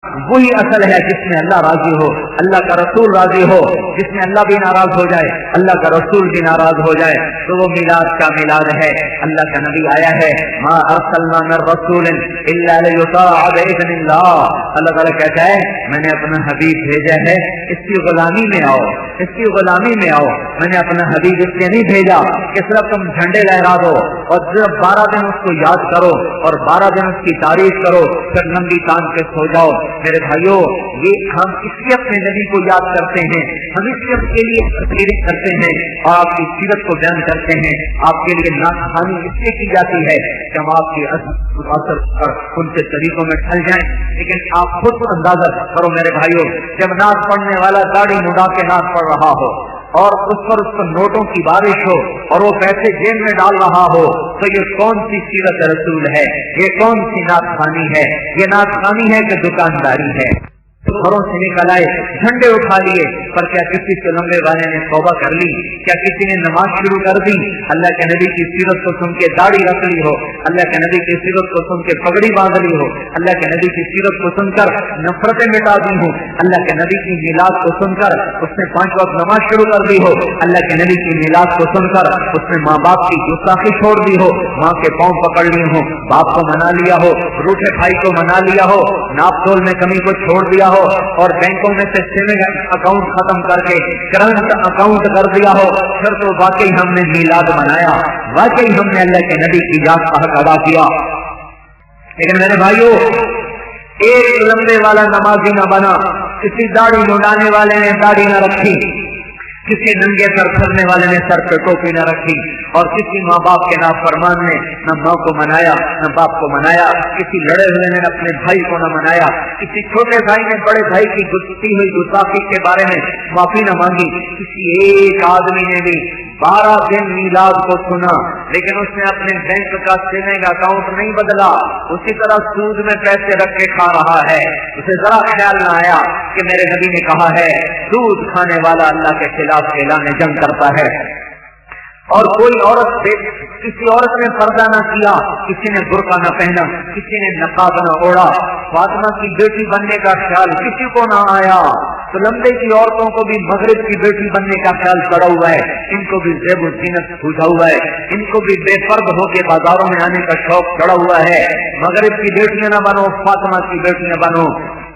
وہی اصل ہے جس میں اللہ راضی ہو، اللہ کا رسول راضی ہو. جس میں اللہ بھی ناراض ہو جائے، اللہ کا رسول بھی ناراض ہو جائے، تو وہ میلاد کا میلاد ہے. اللہ کا نبی آیا ہے، ما ارسلنا من رسول الا لیطاع باذن اللہ. اللہ تعالیٰ کہتا ہے میں نے اپنا حبیب بھیجا ہے، اس کی غلامی میں آؤ، اس کی غلامی میں آؤ. میں نے اپنا حبیب اس لیے نہیں بھیجا کہ صرف تم جھنڈے لہرا دو اور صرف 12 دن اس کو یاد کرو اور 12 دن اس کی تعریف کرو پھر ننگی تان کے سو جاؤ. میرے بھائیو، یہ ہم اس لیے اپنے نبی کو یاد کرتے ہیں، ہم اس لیے کے لیے تقریر کرتے ہیں اور آپ کی سیرت کو بیان کرتے ہیں. آپ کے لیے نعت خوانی اس لیے کی جاتی ہے کہ ہم آپ کی اثر کر ان کے طریقوں میں ڈھل جائیں. لیکن آپ خود اندازہ کرو میرے بھائیو، جب نعت پڑھنے والا داڑھی مڈا کے نعت پڑھ رہا ہو اور اس پر نوٹوں کی بارش ہو اور وہ پیسے جیب میں ڈال رہا ہو، تو یہ کون سی سیرت رسول ہے؟ یہ کون سی نعت خوانی ہے؟ یہ نعت خوانی ہے کہ دکانداری ہے؟ گھروں سے نکل آئے، جھنڈے اٹھا لیے، پر کیا کسی سے لمبے والے نے توبہ کر لی؟ کیا کسی نے نماز شروع کر دی؟ اللہ کے نبی کی سیرت کو سن کے داڑھی رکھ لی ہو، اللہ کے نبی کی سیرت کو سن کے پگڑی باندھ لی ہو، اللہ کے نبی کی سیرت کو سن کر نفرتیں مٹا دی ہوں، اللہ کے نبی کی میلاد کو سن کر اس نے 5 وقت نماز شروع کر دی ہو، اللہ کے نبی کی میلاد کو سن کر اس نے ماں باپ کی گستاخی چھوڑ دی ہو، ماں کے پاؤں پکڑ لیے ہوں، باپ کو منا لیا ہو، روٹھے بھائی کو منا لیا ہو، ناپ تول میں کمی کو چھوڑ دیا ہو اور بینکوں میں سے سیونگ اکاؤنٹ ختم کر کے کرنٹ اکاؤنٹ کر دیا ہو، پھر تو واقعی ہم نے میلاد منایا، واقعی ہم نے اللہ کے نبی کی یاد کا حق ادا کیا. لیکن میرے بھائیو، ایک لمبے والا نمازی نہ بنا، کسی داڑھی مڈانے والے نے داڑھی نہ رکھی، کسی ننگے سر پھرنے والے نے سر پہ ٹوپی نہ رکھی، اور کسی ماں باپ کے نافرمان نے نہ ماں کو منایا نہ باپ کو منایا، کسی لڑے ہوئے نے اپنے بھائی کو نہ منایا، کسی چھوٹے بھائی نے بڑے بھائی کی گزشتی ہوئی گستاخی کے بارے میں معافی نہ مانگی. کسی ایک آدمی نے بھی 12 دن میلاد کو سنا لیکن اس نے اپنے بینک کا سیونگ اکاؤنٹ نہیں بدلا، اسی طرح سود میں پیسے رکھ کے کھا رہا ہے. اسے ذرا خیال نہ آیا کہ میرے نبی نے کہا ہے سود کھانے والا اللہ کے خلاف اعلان جنگ کرتا ہے. اور کوئی عورت کسی عورت نے پردہ نہ کیا، کسی نے برقع نہ پہنا، کسی نے نقاب نہ اوڑا، فاطمہ کی بیٹی بننے کا خیال کسی کو نہ آیا. تو لمبے کی عورتوں کو بھی مغرب کی بیٹی بننے کا خیال پڑا ہوا ہے، ان کو بھی زیب و زینت پوچھا ہوا ہے، ان کو بھی بے پرد ہو کے بازاروں میں آنے کا شوق چڑھا ہوا ہے. مغرب کی بیٹیاں نہ بنو، فاطمہ کی بیٹیاں بنو،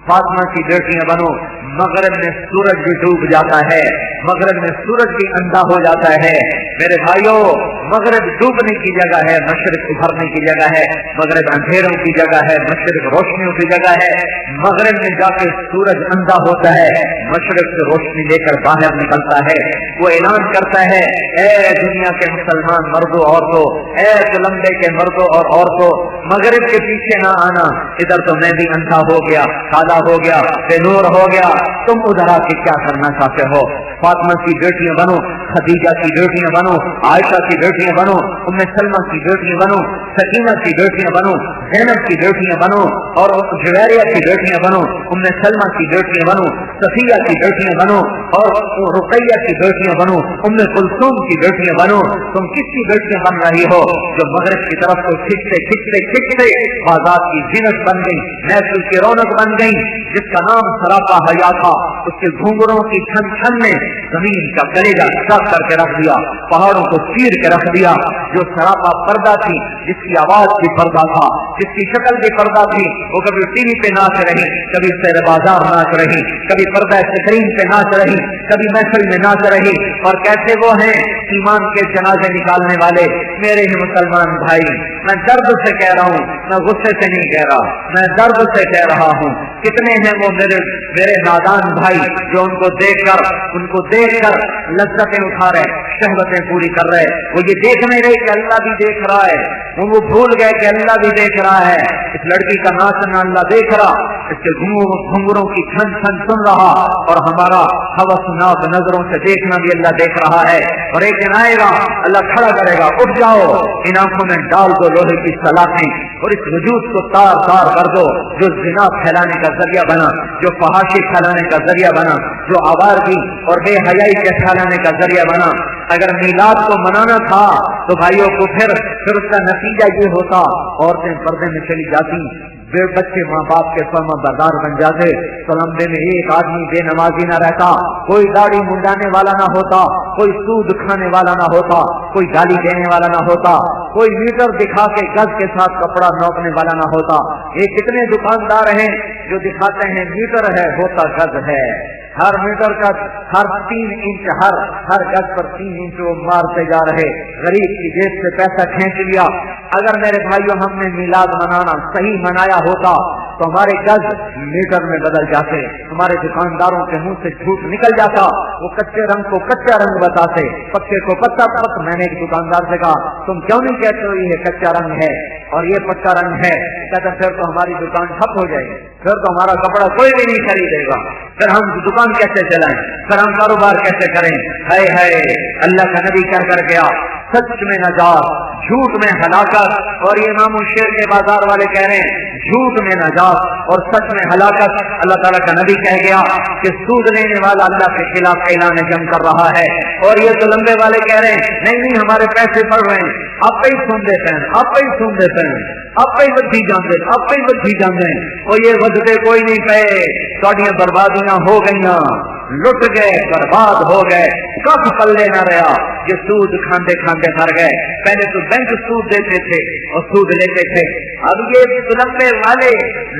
فاطمہ کی بیٹیاں بنو. مغرب میں سورج بھی ڈوب جاتا ہے، مغرب میں سورج بھی اندھا ہو جاتا ہے. میرے بھائیوں، مغرب ڈوبنے کی جگہ ہے، مشرق ابھرنے کی جگہ ہے. مغرب اندھیروں کی جگہ ہے، مشرق روشنیوں کی جگہ ہے. مغرب میں جا کے سورج اندھا ہوتا ہے، مشرق سے روشنی لے کر باہر نکلتا ہے. وہ اعلان کرتا ہے اے دنیا کے مسلمان مردوں عورتوں، اے کولمبے کے مردوں اور عورتوں، مغرب کے پیچھے نہ آنا، ادھر تو میں بھی اندھا ہو گیا، کالا ہو گیا، بے نور ہو گیا، تم ادھر آ کے کیا کرنا چاہتے ہو؟ فاطمہ کی بیٹیاں بنو، خدیجہ کی بیٹیاں بنو، عائشہ کی بیٹیاں بنو، ام سلمہ کی بیٹیاں بنو، سکینہ کی بیٹیاں بنو، زینب کی بیٹیاں بنو، اور جویریہ کی بیٹیاں بنو، ام سلمہ کی بیٹیاں بنو، صفیہ کی بیٹیاں بنو، اور رقیہ کی بیٹیاں بنو، ام کلثوم کی بیٹیاں بنو. تم کس کی بیٹیاں بن رہی ہو جو مغرب کی طرف کو کھچتے کھچتے کھچتے آزاد کی زینت بن گئی، محفل کی رونق بن گئی. جس کا نام سراپا حیا تھا، اس کے گھنگروں کی چھن چھن نے زمین کا کلیجہ سر کر کے رکھ دیا، پہاڑوں کو چیر کے رکھ دیا. جو سراپا پردہ تھی، جس کی آواز بھی پردہ تھا، جس کی شکل بھی پردہ تھی، وہ کبھی ٹی وی پہ ناچ رہی، کبھی شہر بازار ناچ رہی، کبھی پردہ اسکرین پہ ناچ رہی، کبھی محفل میں ناچ رہی. اور کیسے وہ ہیں ایمان کے جنازے نکالنے والے. میرے ہی مسلمان بھائی، میں درد سے کہہ رہا ہوں، میں غصے سے نہیں کہہ رہا، میں درد سے کہہ رہا ہوں. کتنے ہیں وہ میرے نادان بھائی جو ان کو دیکھ کر لذتیں اٹھا رہے، شہوتیں پوری کر رہے. وہ یہ دیکھ نہیں رہے کہ اللہ بھی دیکھ رہا ہے، وہ بھول گئے کہ اللہ بھی دیکھ رہا ہے. اس لڑکی کا ناچنا اللہ دیکھ رہا، اس کے گھنگروں کی چھن چھن سن رہا، اور ہمارا ہوسناک نظروں سے دیکھنا بھی اللہ دیکھ رہا ہے. اور ایک دن آئے گا، اللہ کھڑا کرے گا، اٹھ جاؤ، ان آنکھوں میں ڈال دو لوہے کی سلاخیں، اور اس وجود کو تار تار کر دو جو زنا پھیلانے کا ذریعہ بنا، جو فحاشی پھیلانے کا ذریعہ بنا، جو آوارگی اور بے حیائی کے پھیلانے کا ذریعہ بنا. اگر میلاد کو منانا تھا تو بھائیوں کو پھر اس کا نتیجہ یہ ہوتا، عورتیں پردے میں چلی جاتی، بچے ماں باپ کے فرما بردار بن جاتے تو لمبے میں ایک آدمی بے نمازی نہ رہتا، کوئی داڑھی منڈانے والا نہ ہوتا، کوئی سود کھانے والا نہ ہوتا، کوئی گالی دینے والا نہ ہوتا، کوئی میٹر دکھا کے گز کے ساتھ کپڑا نوپنے والا نہ ہوتا۔ یہ کتنے دکاندار ہیں جو دکھاتے ہیں میٹر ہے ہوتا گز ہے، ہر میٹر کا ہر 3 انچ ہر گز پر 3 انچ وہ مارتے جا رہے، غریب کی جیب سے پیسہ کھینچ لیا۔ اگر میرے بھائیوں ہم نے میلاد منانا صحیح منایا ہوتا تو ہمارے گز میٹر میں بدل جاتے، ہمارے دکانداروں کے منہ سے جھوٹ نکل جاتا، وہ کچے رنگ کو کچا رنگ بتاتے، پکے کو پکا پک۔ میں نے ایک دکاندار سے کہا تم کیوں نہیں کہتے ہو یہ کچا رنگ ہے اور یہ پکا رنگ ہے؟ کہتا پھر تو ہماری دکان ٹھپ ہو جائے گی، پھر تو ہمارا کپڑا کوئی بھی نہیں خریدے گا، پھر ہم دکان کیسے چلائیں، پھر ہم کاروبار کیسے کریں؟ ہائے ہائے، اللہ کا نبی کہہ کر گیا سچ میں نجات، جھوٹ میں ہلاکت۔ اور یہ امام الشیر کے بازار والے کہہ رہے ہیں جھوٹ میں نجات اور سچ میں ہلاکت۔ اللہ تعالیٰ کا نبی کہہ گیا کہ سود لینے والا اللہ کے خلاف اعلان جنگ کر رہا ہے، اور یہ تو لمبے والے کہہ رہے ہیں نہیں ہمارے پیسے بڑھ رہے ہیں، آپ ہی سن دیتے ہیں، آپ ہی سن دیتے ہیں، آپ ہی بدھی جاندے، آپ ہی بدھی جاندے، اور یہ بدھتے کوئی نہیں پے، تھوڑیاں بربادیاں ہو گئیاں، لٹ گئے، برباد ہو گئے، کچھ پلے نہ رہا، یہ سود کھاندے کھاندے مر گئے۔ پہلے تو بینک سود دیتے تھے اور سود لیتے تھے، اب یہ لمبے والے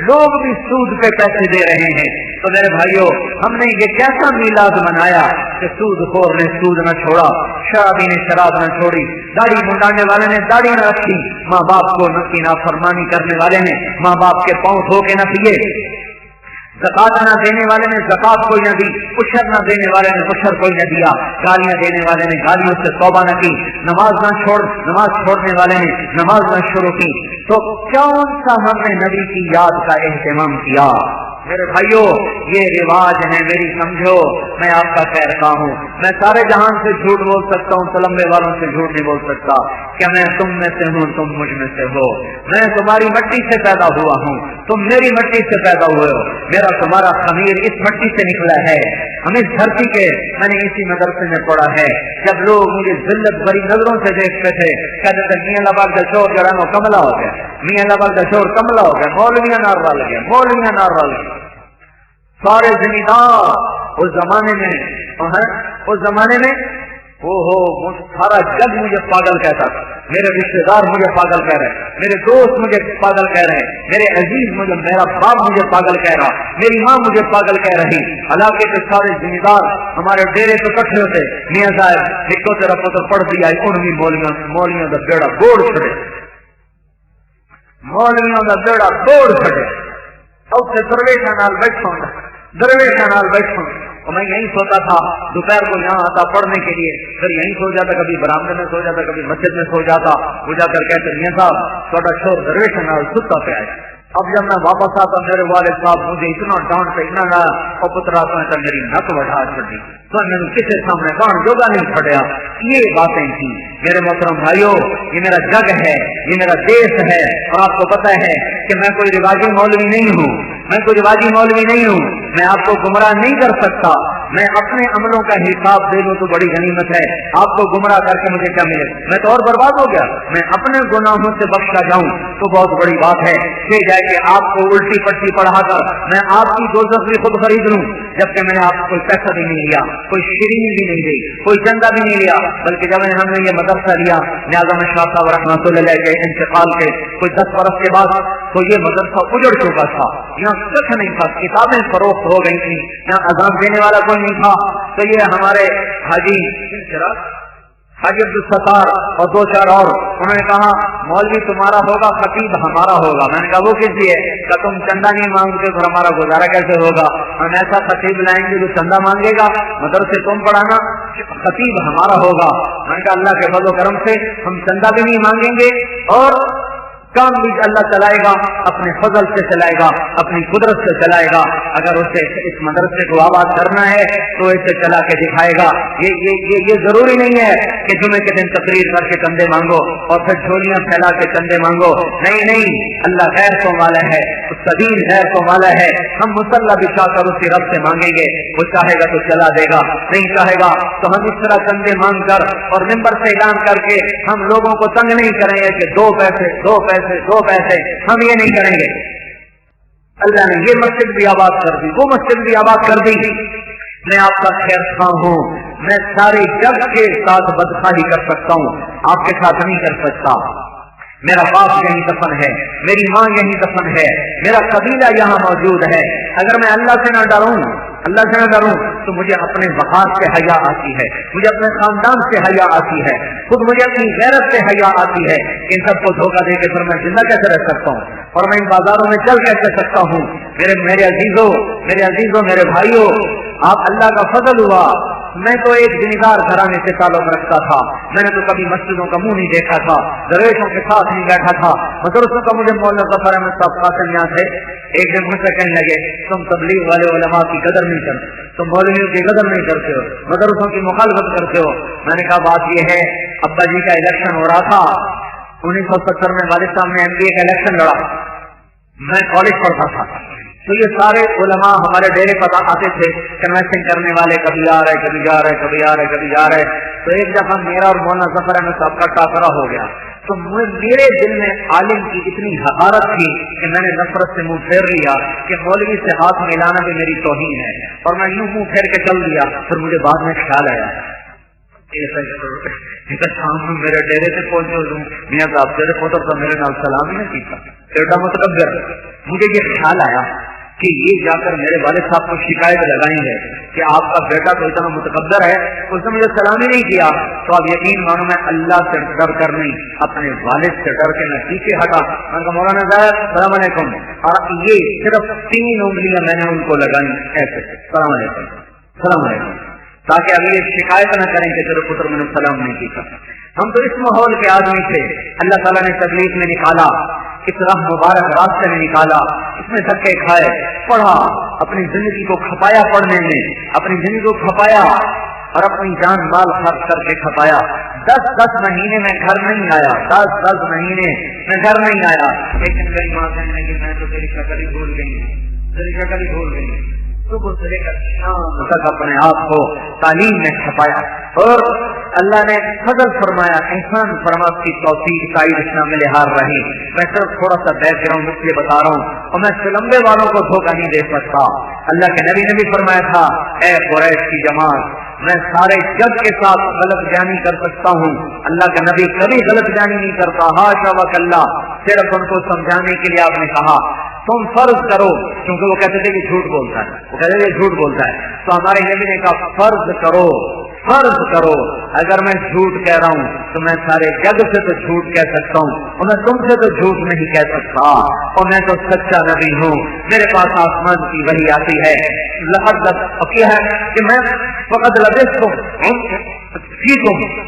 لوگ بھی سود پہ پیسے دے رہے ہیں۔ تو میرے بھائیوں ہم نے یہ کیسا میلاد منایا کہ سود خور نے سود نہ چھوڑا، شرابی نے شراب نہ چھوڑی، داڑھی منڈانے والے نے داڑھی نہ رکھی، ماں باپ کو کی نافرمانی کرنے والے نے ماں باپ کے پاؤں دھو کے نہ پیے، زکات نہ دینے والے نے زکات کوئی نہ دی، عشر نہ دینے والے نے عشر کوئی نہ دیا، گالیاں دینے والے نے گالیوں سے توبہ نہ کی، نماز چھوڑنے والے نے نماز نہ شروع کی۔ تو کون سا ہم نے نبی کی یاد کا اہتمام کیا؟ میرے بھائیوں یہ رواج ہے، میری سمجھو، میں آپ کا خیر خواہ ہوں، میں سارے جہان سے جھوٹ بول سکتا ہوں، تلمبے والوں سے جھوٹ نہیں بول سکتا کہ میں تم میں سے ہوں، تم مجھ میں سے ہو، میں تمہاری مٹی سے پیدا ہوا ہوں، تم میری مٹی سے پیدا ہوئے ہو، میرا تمہارا خمیر اس مٹی سے نکلا ہے، ہم اس دھرتی کے، میں نے اسی مدرسے میں پڑھا ہے، جب لوگ مجھے ذلت بھری نظروں سے دیکھتے تھے کہتے تھے میاں لباغ کا شور جڑانو کملا ہو گیا، میاں لباغ کا شور کملا ہو گیا، مولویاں ناروا لگے، مولویاں ناروا لگے۔ سارے زمیندار اس زمانے میں سارا جگ مجھے پاگل کہتا تھا، میرے رشتے دار مجھے پاگل کہہ رہے، میرے دوست مجھے پاگل کہہ رہے، میرے عزیز مجھے، میرا باپ مجھے پاگل کہہ رہا، میری ماں مجھے پاگل کہہ رہی۔ علاقے کے سارے زمیندار ہمارے ڈیرے تو کٹھے ہوتے، میاں صاحب ایک تیرا پتر پڑھ دیا، مولیاں کا بیڑا توڑ چھڑے، مولیاں کا بیڑا توڑ چھڑے، اور درویشاں نال بیٹھوں، درویشاں نال بیٹھوں، اور میں یہیں سوتا تھا، دوپہر کو یہاں آتا پڑھنے کے لیے، پھر یہیں سو جاتا، کبھی برآمدے میں سو جاتا، کبھی مسجد میں سو جاتا، وہ جا کر کہتے میاں صاحب تھوڑا شور درویش نال ستا پہ آیا۔ اب جب میں واپس آتا میرے والد صاحب مجھے اتنا ڈانٹ اتنا لایا، اور پترا تو میری نک وٹھا چھڑی، تو میں نے کسی سامنے ڈانٹ جوگا نہیں پھٹیا۔ یہ باتیں تھی میرے محترم بھائیوں، یہ میرا جگ ہے، یہ میرا دیش ہے، اور آپ کو پتہ ہے کہ میں کوئی رواجی مولوی نہیں ہوں، میں کوئی رواجی مولوی نہیں ہوں، میں آپ کو گمراہ نہیں کر سکتا، میں اپنے عملوں کا حساب دے لوں تو بڑی غنیمت ہے، آپ کو گمراہ کر کے مجھے کیا ملے؟ میں تو اور برباد ہو گیا، میں اپنے گناہوں سے بخشا جاؤں تو بہت بڑی بات ہے، یہ جائے کہ آپ کو الٹی پٹی پڑھا کر میں آپ کی دوزخ بھی خود خرید لوں، جبکہ میں نے آپ کو کوئی پیسہ بھی نہیں لیا، کوئی شیرینی بھی نہیں دی، کوئی چندہ بھی نہیں لیا، بلکہ جب ہم نے یہ مدرسہ لیا نیازم شاہ صاحب رحمۃ اللہ علیہ کے انتقال کے کوئی 10 برس کے بعد، تو یہ مدرسہ اجڑ چکا تھا، یہاں کچھ نہیں تھا، کتابیں فروخت ہو گئی تھی، یہاں اذان دینے والا کوئی نہیں تھا۔ تو یہ ہمارے حاجی عبدالستار اور 2-4 اور انہوں نے کہا مولوی تمہارا ہوگا، خطیب ہمارا ہوگا۔ میں نے کہا وہ کس لیے؟ کہ تم چندہ نہیں مانگتے پھر ہمارا گزارا کیسے ہوگا؟ ہم ایسا خطیب لائیں گے جو چندہ مانگے گا، مدرسے تم پڑھانا، خطیب ہمارا ہوگا۔ میں نے کہا اللہ کے فضل و کرم سے ہم چندہ بھی نہیں مانگیں گے اور کام بھی اللہ چلائے گا، اپنے فضل سے چلائے گا، اپنی قدرت سے چلائے گا۔ اگر اسے اس مدرسے کو آباد کرنا ہے تو اسے چلا کے دکھائے گا۔ یہ ضروری نہیں ہے کہ جمعے کے دن تقریر کر کے چندے مانگو اور پھر جھولیاں پھیلا کے چندے مانگو، نہیں، اللہ خیر کو والا ہے، سبیل خیر کو والا ہے۔ ہم مصلی بچھا کر اسی رب سے مانگیں گے، وہ چاہے گا تو چلا دے گا، نہیں چاہے گا تو ہم اس طرح چندے مانگ کر اور ممبر سے اعلان کر کے ہم لوگوں کو تنگ نہیں کریں گے کہ 2 پیسے، ہم یہ نہیں کریں گے۔ اللہ نے یہ مسجد بھی آباد کر دی، وہ مسجد بھی آباد کر دی، میں آپ کا خیر خواہ ہوں، میں سارے جگ کے ساتھ بدخواہی کر سکتا ہوں، آپ کے ساتھ نہیں کر سکتا۔ میرا باپ یہیں دفن ہے، میری ماں یہیں دفن ہے، میرا قبیلہ یہاں موجود ہے، اگر میں اللہ سے نہ ڈروں تو مجھے اپنے وقار سے حیا آتی ہے، مجھے اپنے خاندان سے حیا آتی ہے، خود مجھے اپنی غیرت سے حیا آتی ہے۔ ان سب کو دھوکہ دے کے پھر میں زندہ کیسے رہ سکتا ہوں اور میں ان بازاروں میں چل کیسے سکتا ہوں؟ میرے عزیزوں میرے بھائیوں، آپ اللہ کا فضل ہوا، میں تو ایک زمیندار گھرانے سے تعلق رکھتا تھا، میں نے تو کبھی مسجدوں کا منہ نہیں دیکھا تھا، درویشوں کے ساتھ نہیں بیٹھا تھا، مدرسوں کا مجھے مولانا ظفر احمد صاحب قاسم یہاں تھے، ایک دن مجھ سے کہنے لگے تم تبلیغ والے علماء کی قدر نہیں کرتے، تم مولویوں کی قدر نہیں کرتے ہو، مدرسوں کی مخالفت کرتے ہو۔ میں نے کہا بات یہ ہے، ابا جی کا الیکشن ہو رہا تھا 1970 میں، والد صاحب نے MBA کا الیکشن لڑا، میں کالج پڑھتا تھا، تو یہ سارے علماء ہمارے ڈیرے پر آتے تھے کنوینشن کرنے والے، کبھی آ رہے کبھی جا رہے۔ تو ایک دفعہ میرا اور مولانا ظفر احمد صاحب کا ٹاکرا ہو گیا، تو میرے دل میں عالم کی اتنی حقارت تھی کہ میں نے نفرت سے منہ پھیر لیا کہ مولوی سے ہاتھ ملانا بھی میری توہین ہے، اور میں یوں منہ پھیر کے چل دیا۔ پھر مجھے بعد میں خیال آیا شام میں میرے ڈیرے سے پہنچے ہوں، میاں صاحب تیرے پوتر تو میرے نام سلام ہی نہیں کیتا، ایڈا متکبر۔ مجھے یہ خیال آیا کہ یہ جا کر میرے والد صاحب کو شکایت لگائیں گے کہ آپ کا بیٹا تو اتنا متکبر ہے، اس نے مجھے سلام ہی نہیں کیا، تو آپ یقین مانو میں اللہ سے ڈر کر نہیں، اپنے والد سے ڈر کے میں پیچھے ہٹا۔ میں کہا مولانا صاحب السلام علیکم، اور یہ صرف 3 انگلیاں میں نے ان کو لگائی ایسے، السلام علیکم، تاکہ ابھی یہ شکایت نہ کریں کہ تیرے پتر میں نے سلام نہیں کیا۔ ہم تو اس ماحول کے آدمی تھے، اللہ تعالیٰ نے تکلیف میں نکالا، اس راہ مبارک راستے میں نکالا، اس میں دھکے کھائے، پڑھا، اپنی زندگی کو کھپایا، پڑھنے میں اپنی زندگی کو کھپایا اور اپنی جان مال خرچ کر کے کھپایا۔ 10 مہینے میں گھر نہیں آیا، 10 مہینے میں گھر نہیں آیا، لیکن میری ماں کہنے لگی میں تو تیری شکل ہی بھول گئی، صبح سے لے کر شام تک اپنے آپ کو تعلیم میں چھپایا، اور اللہ نے فضل فرمایا، احسان فرما کی توفیق تائید شامل ہار رہی۔ میں صرف تھوڑا سا بیک گراؤنڈ اس لیے بتا رہا ہوں، اور میں سلمبے والوں کو دھوکہ نہیں دے سکتا۔ اللہ کے نبی نے بھی فرمایا تھا، اے قریش کی جماعت، میں سارے جگ کے ساتھ غلط بیانی کر سکتا ہوں، اللہ کا نبی کبھی غلط بیانی نہیں کرتا، ہاشا وکلا۔ صرف ان کو سمجھانے کے لیے آپ نے کہا تم فرض کرو، کیونکہ وہ کہتے تھے کہ جھوٹ بولتا ہے، تو ہمارے نبی نے کہا فرض کرو، اگر میں جھوٹ کہہ رہا ہوں تو میں سارے جگ سے تو جھوٹ کہہ سکتا ہوں، اور میں تم سے تو جھوٹ نہیں کہہ سکتا، اور میں تو سچا نبی ہوں، میرے پاس آسمان کی وحی آتی ہے، کیا ہے کہ میں فقط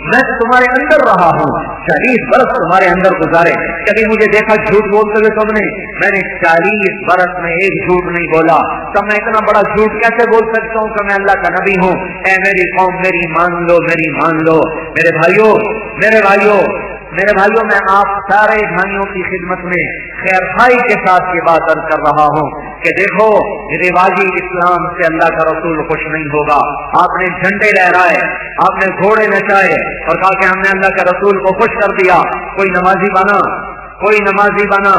میں تمہارے اندر رہا ہوں، 40 برس تمہارے اندر گزارے، کبھی مجھے دیکھا جھوٹ بولتے ہوئے تم نے؟ میں نے 40 برس میں ایک جھوٹ نہیں بولا، تو میں اتنا بڑا جھوٹ کیسے بول سکتا ہوں کہ میں اللہ کا نبی ہوں؟ اے میری قوم میری مان لو، میرے بھائیوں، میں آپ سارے بھائیوں کی خدمت میں خیر خائی کے ساتھ یہ بات عرض کر رہا ہوں کہ دیکھو رواجی اسلام سے اللہ کا رسول خوش نہیں ہوگا۔ آپ نے جھنڈے لہرائے، آپ نے گھوڑے نچائے اور کہا کہ ہم نے اللہ کے رسول کو خوش کر دیا، کوئی نمازی بنا،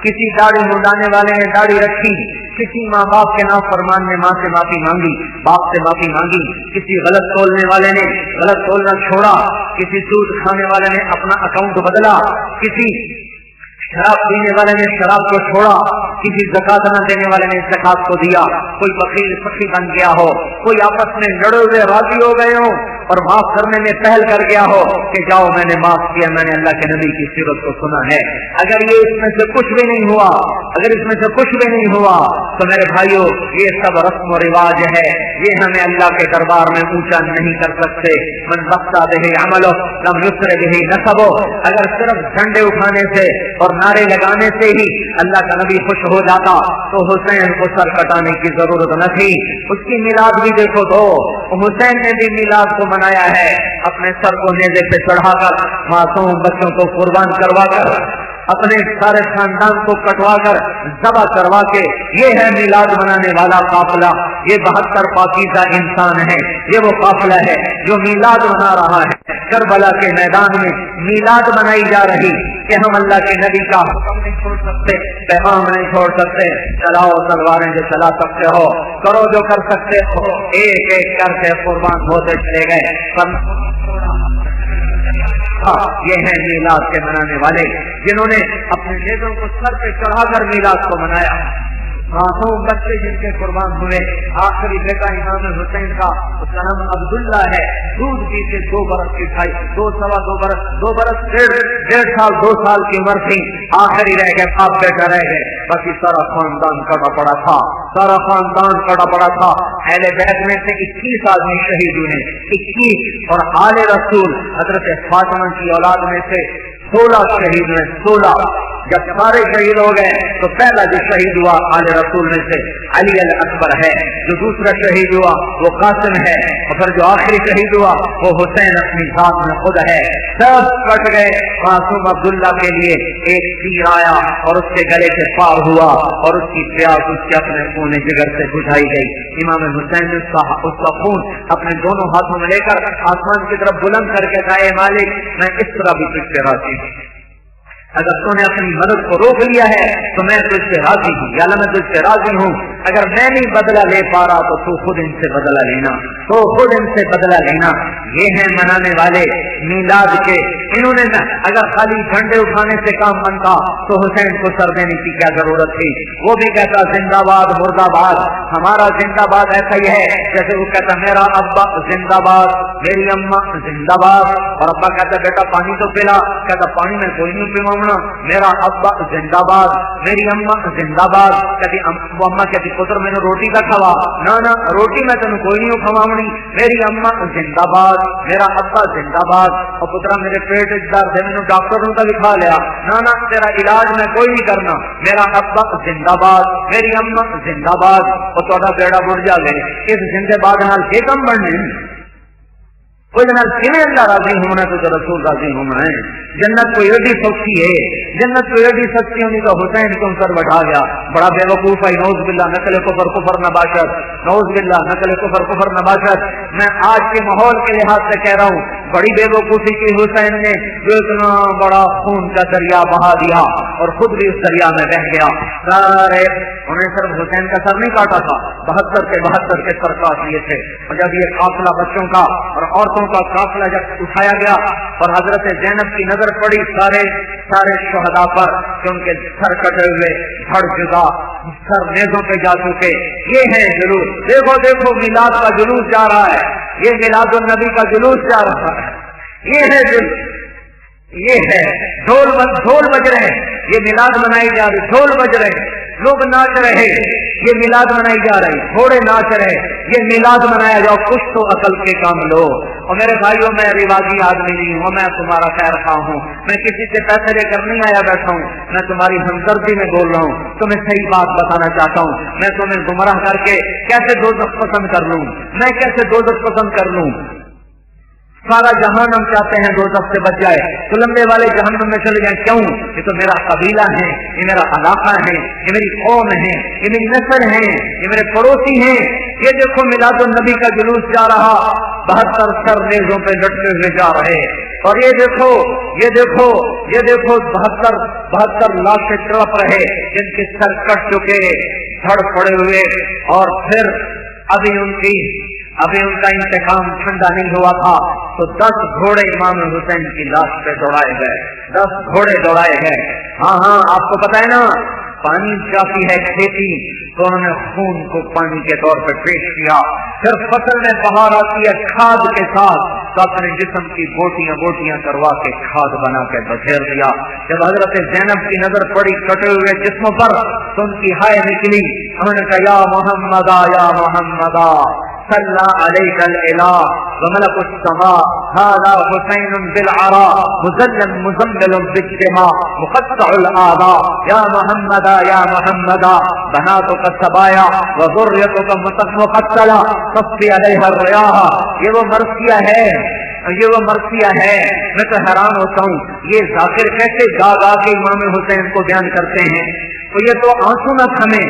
کسی داڑھی منڈانے والے نے داڑھی رکھی، کسی ماں باپ کے نافرمان نے ماں سے معافی مانگی، باپ سے معافی مانگی، کسی غلط تولنے والے نے غلط تولنا چھوڑا، کسی سود کھانے والے نے اپنا اکاؤنٹ بدلا، کسی شراب پینے والے نے شراب کو چھوڑا، کسی زکات نہ دینے والے نے زکات کو دیا، کوئی بخیل سخی بن گیا ہو، کوئی آپس میں لڑے ہوئے راضی ہو گئے ہو اور معاف کرنے میں پہل کر گیا ہو کہ جاؤ میں نے معاف کیا، میں نے اللہ کے نبی کی سیرت کو سنا ہے۔ اگر یہ اس میں سے کچھ بھی نہیں ہوا تو میرے بھائیوں یہ سب رسم و رواج ہے، یہ ہمیں اللہ کے دربار میں اونچا نہیں کر سکتے۔ من بخشا بہ عملو لم یسر بہ نسبو، اگر صرف جھنڈے اٹھانے سے اور نعرے لگانے سے ہی اللہ کا نبی خوش ہو جاتا تو حسین کو سر کٹانے کی ضرورت نہ تھی۔ اس کی میلاد بھی دیکھو تو حسین نے بھی میلاد کو منایا ہے، اپنے سر کو نیزے پہ چڑھا کر، معصوم بچوں کو قربان کروا کر، اپنے سارے خاندان کو کٹوا کر، ذبح کروا کے، یہ ہے میلاد منانے والا قافلہ، یہ 72 پاکیزہ انسان ہے، یہ وہ قافلہ ہے جو میلاد منا رہا ہے۔ کربلا کے میدان میں میلاد منائی جا رہی کہ ہم اللہ کے نبی کا حکم نہیں چھوڑ سکتے، پیغام نہیں چھوڑ سکتے، چلاؤ تلواریں جو چلا سکتے ہو کرو، جو کر سکتے ہو، ایک ایک کر کے قربان ہوتے چلے گئے۔ یہ ہیں میلاد کے منانے والے، جنہوں نے اپنے نیزوں کو سر پہ چڑھا کر میلاد کو منایا۔ معصوم بچے جن کے قربان ہوئے، آخری بیٹا امام حسین کا اس کا نام عبداللہ ہے، دودھ پیتے 2 برس کی کھائی، 2 برس 1.5 سال 2 سال کی عمر تھی، آخری رہ گئے، باپ بیٹا رہ گئے، باقی سارا خاندان کٹا پڑا تھا، سارا خاندان کٹا پڑا تھا۔ اہل بیت میں سے 21 آدمی شہید ہوئے، 21، اور آل رسول حضرت فاطمہ کی اولاد میں سے 16 شہید ہوئے، 16۔ جب سارے شہید ہو گئے تو پہلا جو شہید ہوا آل رسول میں سے علی الاکبر ہے، جو دوسرا شہید ہوا وہ قاسم ہے، اور پھر جو آخری شہید ہوا وہ حسین اپنی ذات میں خود ہے۔ سب کٹ گئے، معصوم عبداللہ کے لیے ایک تیر آیا اور اس کے گلے سے پار ہوا اور اس کی پیاس اس کے اپنے خون جگر سے بجھائی گئی۔ امام حسین نے اس کا خون اپنے دونوں ہاتھوں میں لے کر آسمان کی طرف بلند کر کے کہا، اے مالک میں اس طرح بھی تجھ سے راضی ہوں، اگر تو نے اپنی مدد کو روک لیا ہے تو میں تجھ سے راضی ہوں، یا اللہ میں تجھ سے راضی ہوں، اگر میں نہیں بدلہ لے پا رہا تو خود ان سے بدلہ لینا، تو خود ان سے بدلہ لینا۔ یہ ہیں منانے والے میلاد کے۔ انہوں نے اگر خالی جھنڈے اٹھانے سے کام بنتا تو حسین کو سر دینے کی کیا ضرورت تھی؟ وہ بھی کہتا زندہ باد مرد آباد، ہمارا زندہ باد ایسا ہی ہے جیسے وہ کہتا میرا ابا زندہ باد، میری اما زندہ باد، اور ابا کہتا بیٹا پانی تو پلا، کہتا پانی میں کوئی نہیں پلاؤں، میرا ابا زندہ باد، میری اما زندہ باد، کہتی وہ اما کہتی پتر میں نے روٹی کا کھوا، نہ روٹی میں تینوں کوئی نہیں کھواؤنی، میری اما زندہ باد، میرا ابا زندہ باد، اور پترا میرے پیٹ درد ہے میں نے ڈاکٹروں کا دکھا لیا، نہ تیرا علاج میں کوئی نہیں کرنا، میرا ابا زندہ باد، میری اما زندہ باد، اور تھوڑا بیڑا بڑھ جائے اس زندہ باد نال کے کم بڑھنے کوئی جناب کھنے اللہ راضی ہونا تو رسول راضی ہونا ہے۔ جنت کوئی ایڈی سوچی ہے، جنت کوئی ایڈی سچی ہونی تو حسین کو سر بٹھا گیا، بڑا بے وقوف ہے، نعوذ باللہ نقل کفر کفر نباشت، نعوذ باللہ نقل کفر کفر نباشت۔ میں آج کے ماحول کے لحاظ سے کہہ رہا ہوں، بڑی بے وقوفی کی حسین نے جو اتنا بڑا خون کا دریا بہا دیا اور خود بھی اس دریا میں بہ گیا۔ سارے انہیں صرف حسین کا سر نہیں کاٹا تھا، 72 کے 72 کے سر کاٹ لیے تھے۔ اور جب یہ قافلہ بچوں کا اور عورتوں کا قافلہ جب اٹھایا گیا اور حضرت زینب کی نظر پڑی سارے شہداء پر کہ ان کے سر کٹے ہوئے، دھڑ جدا، سر نیزوں پہ جا چکے، یہ ہے جلوس۔ دیکھو دیکھو میلاد کا جلوس جا رہا ہے، یہ میلاد النبی کا جلوس جا رہا ہے، یہ ہے جلوس، یہ ہے ڈھول بج رہے ہیں، یہ میلاد منائی جا رہی، ڈھول بج رہے، لوگ ناچ رہے، یہ میلاد منائی جا رہی، گھوڑے ناچ رہے، یہ میلاد منایا جاؤ، کچھ تو عقل کے کام لو۔ اور میرے بھائیوں میں رواجی آدمی نہیں ہوں، میں تمہارا خیر خواہ ہوں، میں کسی سے پیسے لے کر نہیں آیا بیٹھا ہوں، میں تمہاری ہمدردی میں بول رہا ہوں، تمہیں صحیح بات بتانا چاہتا ہوں۔ میں تمہیں گمراہ کر کے کیسے دوزخ پسند کر لوں، میں کیسے دوزخ پسند کر لوں؟ سارا جہان ہم چاہتے ہیں دوزخ سے بچ جائے تو لمبے والے جہنم میں چلے جائیں، کیوں؟ یہ تو میرا قبیلہ ہے، یہ میرا علاقہ ہے، یہ میری قوم ہے، یہ میری نسل ہے، یہ میرے پڑوسی ہیں۔ یہ دیکھو میلاد النبی کا جلوس جا رہا، 72 سر نیزوں پہ لٹکے ہوئے جا رہے، اور یہ دیکھو 72 لاشیں تڑپ رہے جن کے سر کٹ چکے، دھڑ پڑے ہوئے، اور پھر ابھی ان کا انتقام ٹھنڈا نہیں ہوا تھا تو 10 گھوڑے امام حسین کی لاش پہ دوڑائے گئے، 10 گھوڑے دوڑائے گئے۔ ہاں آپ کو پتا ہے نا، پانی کافی ہے کھیتی، تو انہوں نے خون کو پانی کے طور پر پیش کیا۔ پھر فصل میں بہار آتی ہے کھاد کے ساتھ، تو اپنے جسم کی بوٹیاں کروا کے کھاد بنا کے بکھیر دیا۔ جب حضرت زینب کی نظر پڑی کٹے ہوئے جسموں پر تو ان کی ہائے نکلی، انہوں نے کہا یا محمدا یا محمدا صلی علیک الالہ وملک السماء هذا حسین بالعراء مزمل بالدماء مقطع الاعضاء یا محمدا یا محمدا بناتک السبایا وذریتک مقتلہ تصفی علیہ الریاح۔ یہ وہ مرثیہ ہے، میں تو حیران ہوتا ہوں یہ ذاکر کیسے گا کے امام حسین کو بیان کرتے ہیں، تو یہ تو آنسو نہ تھمے،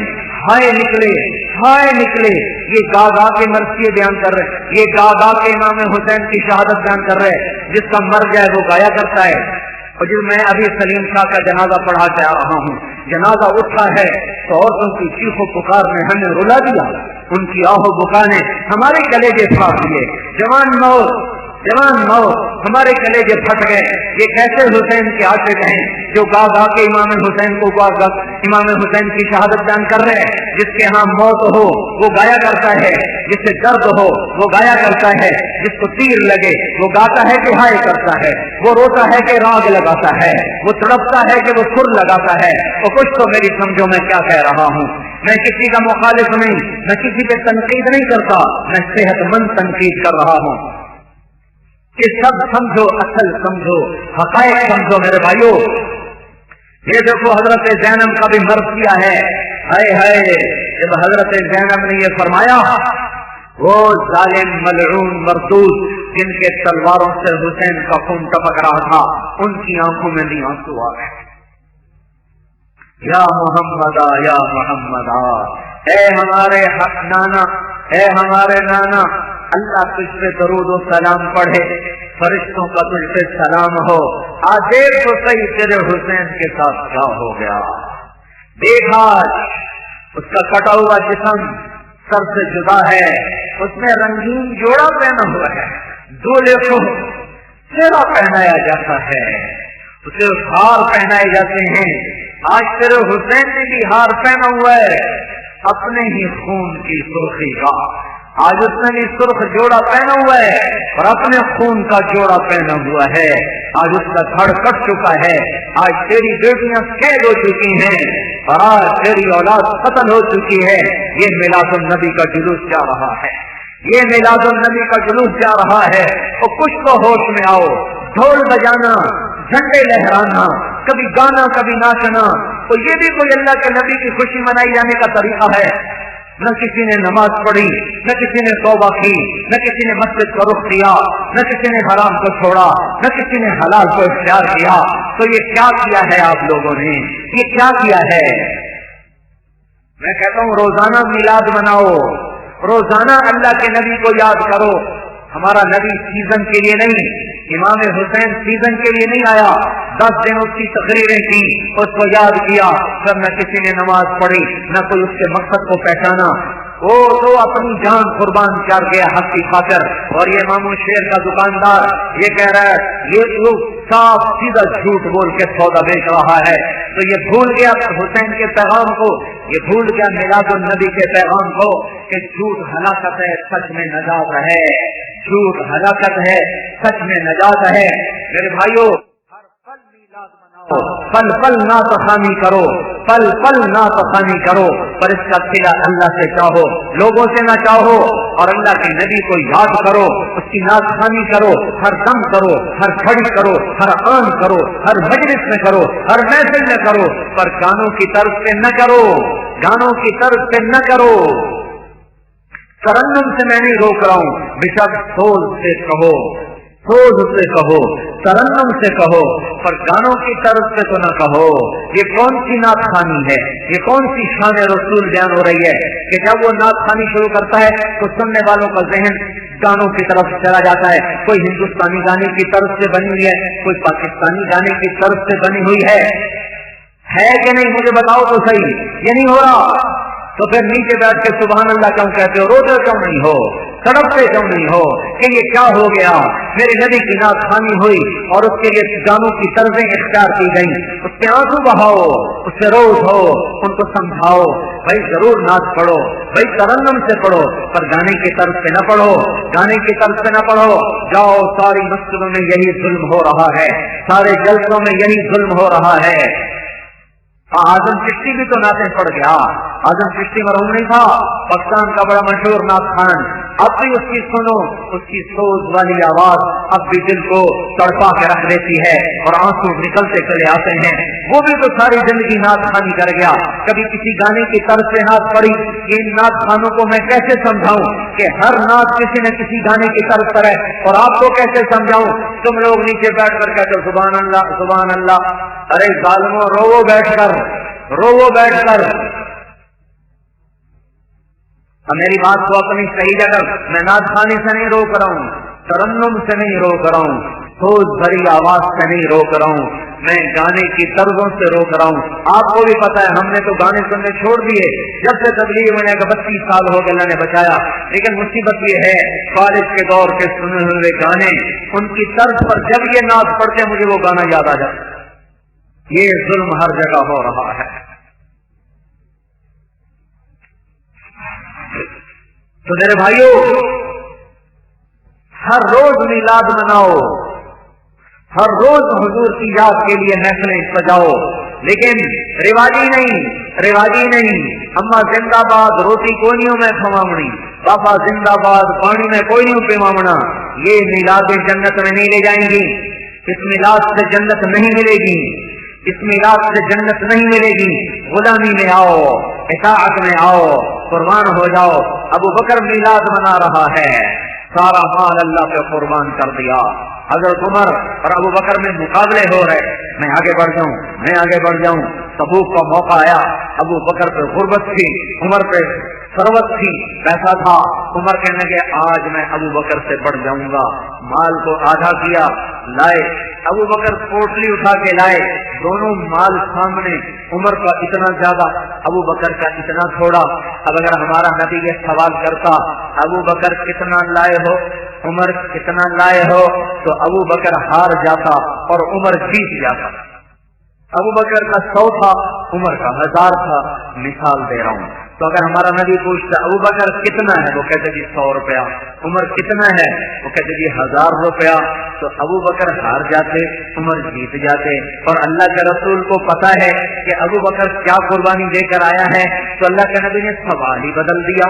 ہائے نکلے ہائے نکلے، یہ گا گا کے مرثیے بیان کر رہے، یہ گا گا کے امام حسین کی شہادت بیان کر رہے، جس کا مر جائے وہ گایا کرتا ہے۔ اور جو میں ابھی سلیم شاہ کا جنازہ پڑھا کے آ رہا ہوں، جنازہ اٹھا ہے تو عورتوں کی چیخ و پکار نے ہمیں رلا دیا، ان کی آہ و بکا نے ہمارے کلیجے پھاڑ دیے، جوان موت ہمارے کلیجے پھٹ گئے۔ یہ کیسے حسین کے عاشق ہیں جو گا گا کے امام حسین کو امام حسین کی شہادت بیان کر رہے ہیں، جس کے ہاں موت ہو وہ گایا کرتا ہے، جس سے درد ہو وہ گایا کرتا ہے، جس کو تیر لگے وہ گاتا ہے کہ ہائے کرتا ہے، وہ روتا ہے کہ راگ لگاتا ہے، وہ تڑپتا ہے کہ وہ سر لگاتا ہے۔ اور کچھ تو میری سمجھو میں کیا کہہ رہا ہوں، میں کسی کا مخالف نہیں، میں کسی پہ تنقید نہیں کرتا، میں صحت مند تنقید کر رہا ہوں کہ سب سمجھو، اصل سمجھو، حقائق سمجھو میرے بھائیوں۔ یہ دیکھو حضرت زینب کا بھی مرض کیا ہے، ہائے ہائے، جب حضرت زینب نے یہ فرمایا، وہ ظالم ملعون مردود جن کے تلواروں سے حسین کا خون ٹپک رہا تھا، ان کی آنکھوں میں بھی آنسو آ گئے۔ یا محمد یا محمد، اے ہمارے حق نانا، اے ہمارے نانا، اللہ تجھ پہ درود و سلام پڑھے، فرشتوں کا تجھ پہ سلام ہو، آج دیکھ تو صحیح تیرے حسین کے ساتھ کیا ہو گیا، دیکھ آج اس کا کٹا ہوا جسم سر سے جدا ہے، اس میں رنگین جوڑا پہنا ہوا ہے، دولے کو چہرہ پہنایا جاتا ہے، اسے ہار پہنائے جاتے ہیں۔ آج تیرے حسین نے بھی ہار پہنا ہوا ہے اپنے ہی خون کی سرخی کا، آج اس نے بھی سرخ جوڑا پہنا ہوا ہے اور اپنے خون کا جوڑا پہنا ہوا ہے، آج اس کا دھڑ کٹ چکا ہے، آج تیری بیٹیاں قید ہو چکی ہیں اور آج تیری اولاد قتل ہو چکی ہے۔ یہ میلاد النبی کا جلوس جا رہا ہے، یہ میلاد النبی کا جلوس جا رہا ہے، اور کچھ تو ہوش میں آؤ، ڈھول بجانا، جھنڈے لہرانا، کبھی گانا کبھی ناچنا، تو یہ بھی کوئی اللہ کے نبی کی خوشی منائی جانے کا طریقہ ہے؟ نہ کسی نے نماز پڑھی، نہ کسی نے توبہ کی، نہ کسی نے مسجد کا رخ کیا، نہ کسی نے حرام کو چھوڑا، نہ کسی نے حلال کو اختیار کیا، تو یہ کیا کیا ہے آپ لوگوں نے؟ یہ کیا کیا ہے؟ میں کہتا ہوں روزانہ میلاد مناؤ، روزانہ اللہ کے نبی کو یاد کرو۔ ہمارا نبی سیزن کے لیے نہیں، امام حسین سیزن کے لیے نہیں آیا، 10 دن اس کی تقریریں کی، اس کو یاد کیا، پھر نہ کسی نے نماز پڑھی، نہ کوئی اس کے مقصد کو پہچانا، وہ تو اپنی جان قربان کر گیا حق کی خاطر۔ اور یہ مامو شیر کا دکاندار یہ کہہ رہا ہے، یہ لوگ صاف سیدھا جھوٹ بول کے سودا بیچ رہا ہے، تو یہ بھول گیا حسین کے پیغام کو، یہ بھول گیا میلاد النبی کے پیغام کو کہ جھوٹ ہلاکت ہے، سچ میں نجات ہے، جھوٹ ہلاکت ہے، سچ میں نجات ہے۔ میرے بھائیوں، پل پل ناطخانی کرو، پل پل ناطخانی کرو، پر اس کا صلہ اللہ سے چاہو، لوگوں سے نہ چاہو، اور اللہ کے نبی کو یاد کرو، اس کی ناطخانی کرو، ہر دم کرو، ہر گھڑی کرو، ہر آن کرو، ہر مجلس میں کرو، ہر محفل میں کرو، پر گانوں کی طرف سے نہ کرو، گانوں کی طرف سے نہ کرو۔ ترنم سے میں نہیں روک رہا ہوں، بشک سوز سے کہو، سوز سے کہو، ترنم سے کہو، پر گانوں کی طرف سے تو نہ کہو۔ یہ کون سی نعت خوانی ہے؟ یہ کون سی شان رسول بیان ہو رہی ہے کہ جب وہ نعت خوانی شروع کرتا ہے تو سننے والوں کا ذہن گانوں کی طرف چلا جاتا ہے، کوئی ہندوستانی گانے کی طرف سے بنی ہوئی ہے، کوئی پاکستانی گانے کی طرف سے بنی ہوئی ہے کہ نہیں؟ مجھے بتاؤ تو صحیح، یہ نہیں ہو رہا تو پھر نیچے بیٹھ کے سبحان اللہ کیوں کہتے ہو؟ روتے کیوں نہیں ہو؟ تڑپتے کیوں نہیں ہو کہ یہ کیا ہو گیا؟ میرے نبی کی نعت خوانی ہوئی اور اس کے لیے گانوں کی طرزیں اختیار کی گئیں، اس کے آنسو بہاؤ، اس سے روز ہو، ان کو سمجھاؤ، بھائی ضرور نعت پڑھو، بھائی ترنم سے پڑھو، پر گانے کی طرف سے نہ پڑھو، گانے کی طرف سے نہ پڑھو۔ جاؤ، ساری مسجدوں میں یہی ظلم ہو رہا ہے، سارے جلسوں میں یہی ظلم ہو رہا ہے۔ اعظم چشتی بھی تو نعتیں پڑھ گیا، اعظم چشتی مرحوم نہیں تھا، پاکستان کا بڑا مشہور نعت خوان، اب بھی اس کی سنو، اس کی سوز والی آواز اب بھی دل کو تڑپا کے رکھ دیتی ہے اور آنسو نکلتے چلے آتے ہیں۔ وہ بھی تو ساری زندگی نعت خوانی کر گیا، کبھی کسی گانے کی طرف سے نعت پڑھی۔ ان نعت خوانوں کو میں کیسے سمجھاؤں کہ ہر نعت کسی نہ کسی گانے کی طرف پر ہے، اور آپ کو کیسے سمجھاؤں؟ تم لوگ نیچے بیٹھ کر کہتے ہو سبحان اللہ سبحان اللہ، ارے ظالموں، رو بیٹھ کر، رو بیٹھ کر، اب میری بات کو اپنی صحیح جگہ، میں نعت خوانی سے نہیں روک رہا ہوں، ترنم سے نہیں روک رہا ہوں، سوز بھری آواز سے نہیں روک رہا ہوں، میں گانے کی طرزوں سے روک رہا ہوں۔ آپ کو بھی پتا ہے ہم نے تو گانے سننے چھوڑ دیے جب سے تبلیغ میں 32 سال ہو گئے، اللہ نے بچایا، لیکن مصیبت یہ ہے کالج کے دور کے سنے ہوئے گانے، ان کی طرز پر جب یہ نعت پڑھتے مجھے وہ گانا یاد آ جاتا۔ یہ ظلم ہر جگہ ہو رہا ہے۔ تو میرے بھائیوں، ہر روز میلاد مناؤ، ہر روز حضور کی یاد کے لیے محفلیں سجاؤ، لیکن رواجی نہیں، اما زندہ باد روٹی کوئیوں میں کھوامنی، پاپا زندہ باد پانی میں کوئی نہیں پیمامنا، یہ میلاد جنت میں نہیں لے جائیں گی، اس میلاد سے جنت نہیں ملے گی، اس میلاد سے جنت نہیں ملے گی۔ غلامی میں آؤ، اطاعت میں آؤ، قربان ہو جاؤ۔ ابو بکر میلاد منا رہا ہے، سارا مال اللہ پہ قربان کر دیا۔ حضرت عمر اور ابو بکر میں مقابلے ہو رہے، میں آگے بڑھ جاؤں، تبوک کا موقع آیا، ابو بکر پہ غربت تھی، عمر پہ ثروت تھی، پیسہ تھا، عمر کہنے لگے آج میں ابو بکر سے بڑھ جاؤں گا، مال کو آدھا کیا، لائے، ابو بکر پوٹلی اٹھا کے لائے، دونوں مال سامنے، عمر کا اتنا زیادہ، ابو بکر کا اتنا تھوڑا۔ اب اگر ہمارا نبی یہ سوال کرتا ابو بکر کتنا لائے ہو، عمر کتنا لائے ہو، تو ابو بکر ہار جاتا اور عمر جیت جاتا۔ ابو بکر کا 100 تھا، عمر کا 1000 تھا، مثال دے رہا ہوں۔ تو اگر ہمارا نبی پوچھتا ابو بکر کتنا ہے، وہ کہتے جی 100 روپیہ، عمر کتنا ہے، وہ کہتے جی 1000 روپیہ، تو ابو بکر ہار جاتے، عمر جیت جاتے۔ اور اللہ کے رسول کو پتا ہے کہ ابو بکر کیا قربانی دے کر آیا ہے، تو اللہ کے نبی نے سوال ہی بدل دیا۔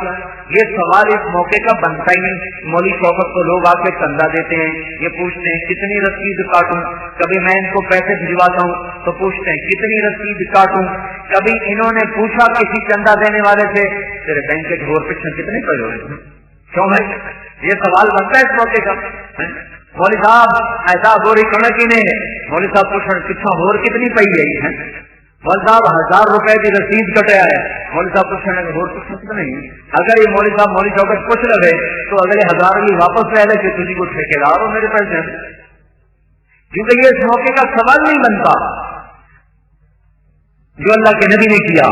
یہ سوال اس موقع کا بنتا ہی نہیں۔ مولوی شوکت کو لوگ آ کے چندہ دیتے ہیں، یہ پوچھتے ہیں کتنی رسید کاٹوں، کبھی میں ان کو پیسے بھجواتا ہوں تو پوچھتے ہیں کتنی رسید کاٹوں، کبھی انہوں نے پوچھا کسی چندہ دینے والے سے تیرے بینک کے گھور پچھے کتنے پڑے ہوئے، کیوں ہے؟ یہ سوال بنتا ہے اس موقع کا۔ مولوی صاحب ایسا گوری کنک ہی نہیں ہے، مولوی صاحب پوچھیں پچھا اور کتنی پئی گئی ہے، مولوی صاحب 1000 روپے کی رسید کٹے آئے، مولوی صاحب پوچھیں اور کچھ نہیں۔ اگر یہ مولوی صاحب مولوی چوکٹ پوچھ رہے تو اگلے 1000 بھی واپس رہ لے کہ تجھے کو ٹھیکیدار ہو میرے پیسے، کیونکہ یہ اس موقع کا سوال نہیں بنتا جو اللہ کے نبی نے کیا۔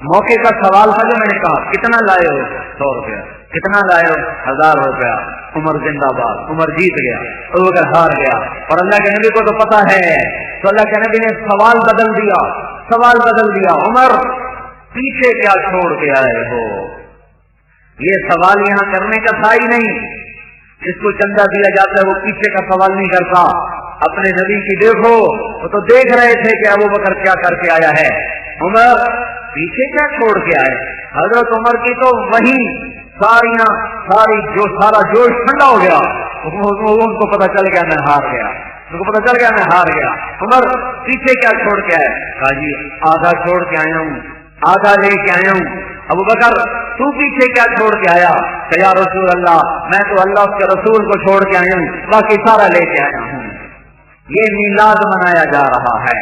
موقع کا سوال تھا جو میں نے کہا کتنا لائے ہو، 100 روپیہ، کتنا لائے ہو، 1000 روپیہ، عمر زندہ باد، عمر جیت گیا، ابو بکر ہار گیا۔ اور اللہ کے نبی کو تو پتا ہے، تو اللہ کے نبی نے سوال بدل دیا، عمر پیچھے کیا چھوڑ کے آئے ہو؟ یہ سوال یہاں کرنے کا تھا ہی نہیں۔ جس کو چندہ دیا جاتا ہے وہ پیچھے کا سوال نہیں کرتا۔ اپنے نبی کی دیکھو، وہ تو دیکھ رہے تھے کہ ابو بکر کیا کر کے آیا ہے، عمر پیچھے کیا چھوڑ کے آئے۔ حضرت عمر کی تو وہی سارا جوش ٹھنڈا ہو گیا، ان کو پتا چل گیا میں ہار گیا، عمر پیچھے کیا چھوڑ کے آئے؟ کہا جی آدھا چھوڑ کے آیا ہوں، آدھا لے کے آیا ہوں۔ ابو بکر تو پیچھے کیا چھوڑ کے آیا؟ کہ یا رسول اللہ میں تو اللہ اس کے رسول کو چھوڑ کے آیا ہوں، باقی سارا لے کے آیا ہوں۔ یہ میلاد منایا جا رہا ہے۔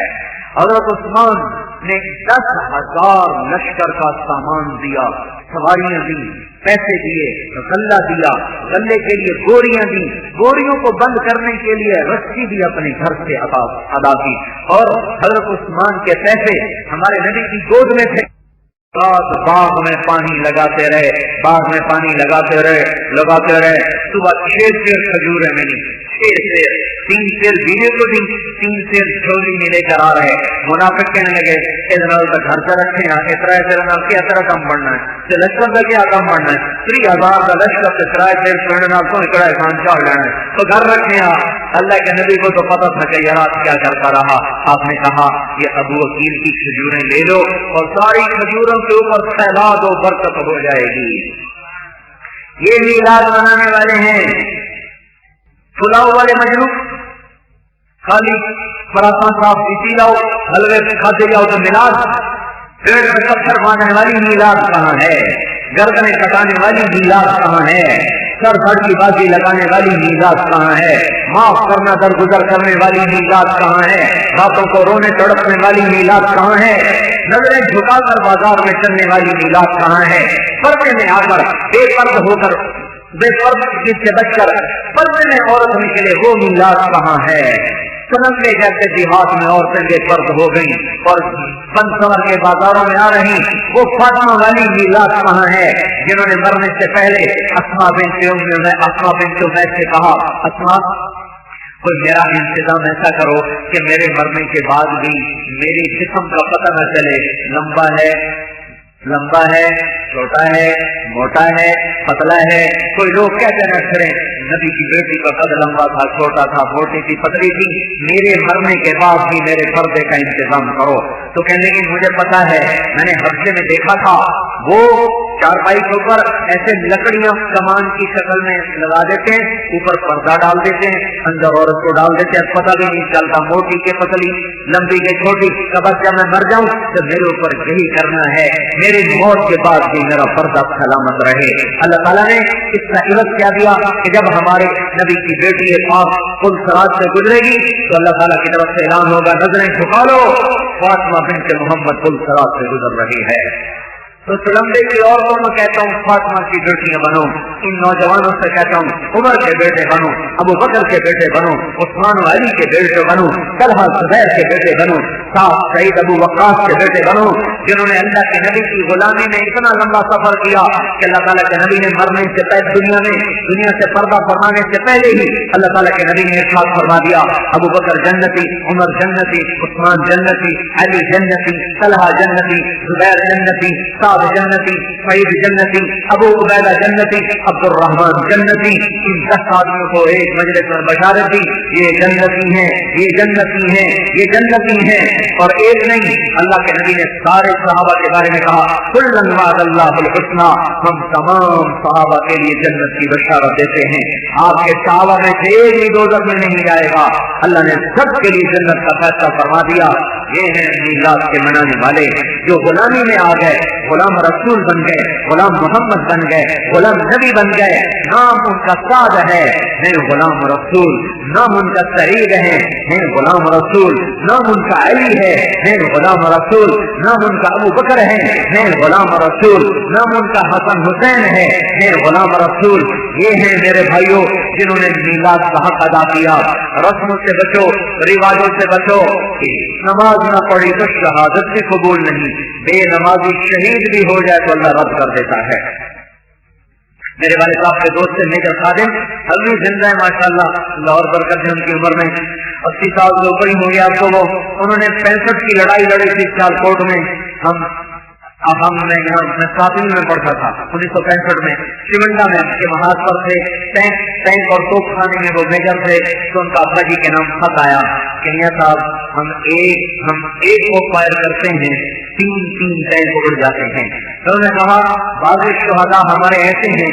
حضرت عثمان نے 10,000 لشکر کا سامان دیا، سواریاں دی، پیسے دیے، غلہ دیا، غلے کے لیے گوریاں دی، گوریوں کو بند کرنے کے لیے رسی بھی اپنے گھر سے ادا کی۔ اور حضرت عثمان کے پیسے ہمارے نبی کی گود میں تھے، باغ میں پانی لگاتے رہے، صبح 6 سیر کھجوریں ملی، 6 سیر، 3 سیر بیوی کو دی، 3 سیر چھولی میں لے کر آ رہے۔ منافق کہنے لگے ادھر گھر سے رکھے ہیں، اترا کیا طرح کم پڑنا ہے، لشکر کا کیا کم پڑنا ہے، 30,000 کا لشکر سے کرائے سیر چھوڑنا تو اکڑا خان چاڑ لینا ہے، تو گھر رکھے ہیں۔ اللہ کے نبی کو تو پتا تھا کہ یہ رات کیا کرتا رہا۔ آپ نے کہا یہ ابو وکیل کی کھجوریں لے لو اور ساری کھجوروں کے اوپر سیلاب و برکت ہو جائے گی۔ یہ میلاد منانے والے ہیں پلاؤ والے مجروح، خالی پراٹھا صاف پیتی لاؤ، حلوے سے کھاتے جاؤ تو میلاد، پیڑ میں پتھر مارنے والی میلاد کہاں ہے، گردنیں کٹانے والی میلاد کہاں ہے، سر دھڑ کی بازی لگانے والی میلاد کہاں ہے؟ معاف کرنا درگزر کرنے والی میلاد کہاں ہے؟ راتوں کو رونے تڑپنے والی میلاد کہاں ہے؟ نظریں جھکا کر بازار میں چلنے والی میلاد کہاں ہے؟ پردے میں آ کر بے پرد ہو کر بے پرد سے بچ کر پردے میں عورت نکلے وہ میلاد کہاں ہے؟ سنگے جیسے دیہات میں عورتیں بے پرد ہو گئی اور بند سمر کے بازاروں میں آ رہی وہ فاطمہ والی میلاد کہاں ہے جنہوں نے مرنے سے پہلے اسماء بنت عمیس سے کہا اسماء کوئی میرا انتظام ایسا کرو کہ میرے مرنے کے بعد بھی میری جسم کا پتہ نہ چلے، لمبا ہے چھوٹا ہے موٹا ہے پتلا ہے، کوئی لوگ کہتے نہ کریں نبی کی بیٹی کا قد لمبا تھا چھوٹا تھا موٹی تھی پتلی تھی، میرے مرنے کے بعد بھی میرے پردے کا انتظام کرو۔ تو کہنے کی مجھے پتا ہے، میں نے حفظے میں دیکھا تھا وہ چارپائی کے اوپر ایسے لکڑیاں کمان کی شکل میں لگا دیتے ہیں، اوپر پردہ ڈال دیتے ہیں، اندر عورت کو ڈال دیتے ہیں، پتہ بھی نہیں چلتا موٹی کے پتلی لمبی کے چھوٹی، کب جب میں مر جاؤں تو میرے اوپر یہی کرنا ہے، میری موت کے بعد بھی میرا پردہ سلامت رہے۔ اللہ تعالیٰ نے اس کا عوض کیا دیا کہ جب ہمارے نبی کی بیٹی پاک پل صراط سے گزرے گی تو اللہ تعالیٰ کی طرف سے اعلان ہوگا نظریں جھکا لو فاطمہ بنت محمد پل صراط سے گزر رہی ہے۔ تو لمبے کی عورتوں میں کہتا ہوں فاطمہ کی بیٹیاں بنو، ان نوجوانوں سے کہتا ہوں عمر کے بیٹے بنو، ابو بکر کے بیٹے بنو، عثمان و علی کے بیٹے بنو، طلحہ زبیر کے بیٹے بنو، سعید ابو وقاص کے بیٹے بنو، جنہوں نے اللہ کے نبی کی غلامی میں اتنا لمبا سفر کیا کہ اللہ تعالیٰ کے نبی نے مرنے سے پہلے دنیا سے پردہ فرمانے سے پہلے ہی اللہ تعالیٰ کے نبی نے ارشاد فرما دیا ابو بکر جنتی، عمر جنتی، عثمان جنتی، علی جنتی، طلحہ جنتی، زبیر جنتی، جنتی، سعید جنتی، ابو عبیدہ جنتی، عبد الرحمان جنتی۔ ان 10 آدمیوں کو ایک مجلس میں بشارت دی یہ جنتی ہیں، یہ جنتی ہیں، یہ جنتی ہیں، اور ایک نہیں اللہ کے نبی نے سارے صحابہ کے بارے میں کہا کلن وعد اللہ الحسنی، ہم تمام صحابہ کے لیے جنت کی بشارت دیتے ہیں، آپ کے صحابہ میں سے ایک بھی دوزخ میں نہیں جائے گا، اللہ نے سب کے لیے جنت کا فیصلہ فرما دیا۔ یہ ہیں میلاد کے منانے والے جو غلامی میں آ گئے، غلام رسول بن گئے، غلام محمد بن گئے، غلام نبی بن گئے، نام ان کا سعد ہے غلام رسول، نام ان کا سعید ہے غلام رسول، نام ان کا علی ہے غلام رسول، نام ان کا ابو بکر ہے غلام رسول، نام ان کا حسن حسین ہے غلام رسول۔ یہ ہیں میرے بھائیوں جنہوں نے میلاد کا حق ادا کیا۔ رسموں سے بچو، رواجوں سے بچو، نماز نہ پڑھی تو شہادت بھی قبول نہیں، بے نمازی شہید بھی ہو جائے تو اللہ رد کر دیتا ہے۔ میرے والد صاحب کے دوست سے میجر خادم ابھی زندہ ہے ماشاءاللہ، اللہ اور برکت ہے ان کی عمر میں 80 سال سے اوپر ہی ہو گیا آپ کو، وہ انہوں نے 65 کی لڑائی لڑی تھی سیالکوٹ میں۔ میں یہاں میں 7ویں میں پڑھتا تھا 1965 میں سمنڈا میں کے محاذ پر تھے، ٹینک اور توپ خانے میں وہ میجر تھے، تو ان کا ابا جی کے نام خط آیا کہ میاں صاحب ہم ایک کو فائر کرتے ہیں 3 ٹینک اڑ جاتے ہیں۔ تو انہوں نے کہا بعض شہداء ہمارے ایسے ہیں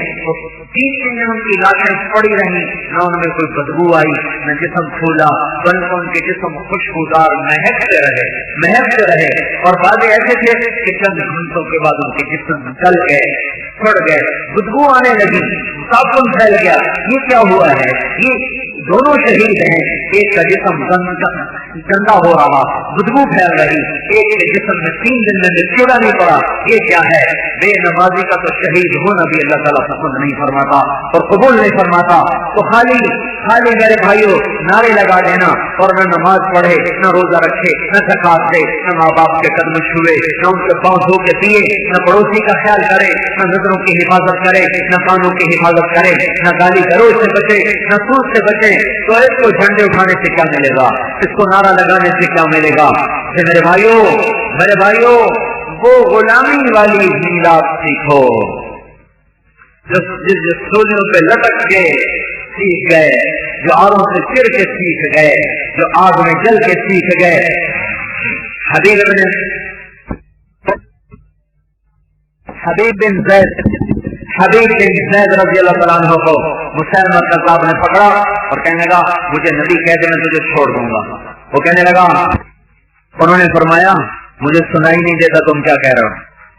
3 دن ان کی لاشیں پڑی رہی، نہ ان میں کوئی بدبو آئی نہ جسم پھولا، بلکہ ان کے جسم خوشبودار مہکتے رہے، اور بعض ایسے تھے کہ چند گھنٹوں کے بعد ان کے جسم جل گئے، پھڑ گئے، بدبو آنے لگی، صابن پھیل گیا۔ یہ کیا ہوا ہے؟ یہ دونوں شہید ہیں، ایک کا جسم گندا ہو رہا، بدبو پھیل رہی، ایک کے جسم میں 3 دن میں چوڑا نہیں پڑا، یہ کیا ہے؟ بے نمازی کا تو شہید ہونا بھی اللہ تعالیٰ پسند نہیں فرماتا اور قبول نہیں فرماتا۔ تو خالی میرے بھائیوں نعرے لگا دینا اور نہ نماز پڑھے، نہ روزہ رکھے، نہ زکات دے، نہ ماں باپ کے قدم چھوئے، نہ ان کے پاؤں دھو کے پیے، نہ پڑوسی کا خیال کرے، نہ نظروں کی حفاظت کرے، نہ کانوں کی حفاظت کرے، نہ گالی گلوچ سے بچے، نہ سود سے بچے، تو اس کو جھنڈے اٹھانے سے کیا ملے گا؟ اس کو نعرہ لگانے سے کیا ملے گا؟ میرے بھائیوں وہ غلامی والی میلاد سیکھو جس سولیوں پہ لٹک کے سیکھ گئے، جو آروں سے چر کے سیکھ گئے، جو آگ میں جل کے سیکھ گئے۔ حبیب بن زید رضی اللہ تعالیٰ عنہ کو مسلمہ قذاب نے پکڑا اور کہنے لگا مجھے نبی کہہ دے میں تجھے چھوڑ دوں گا۔ وہ کہنے لگا، انہوں نے فرمایا مجھے سنائی نہیں دیتا تم کیا کہہ رہے ہو،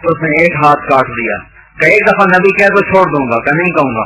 تو اس نے ایک ہاتھ کاٹ دیا کہ ایک دفعہ نبی کہہ تو چھوڑ دوں گا کہ نہیں کہوں گا،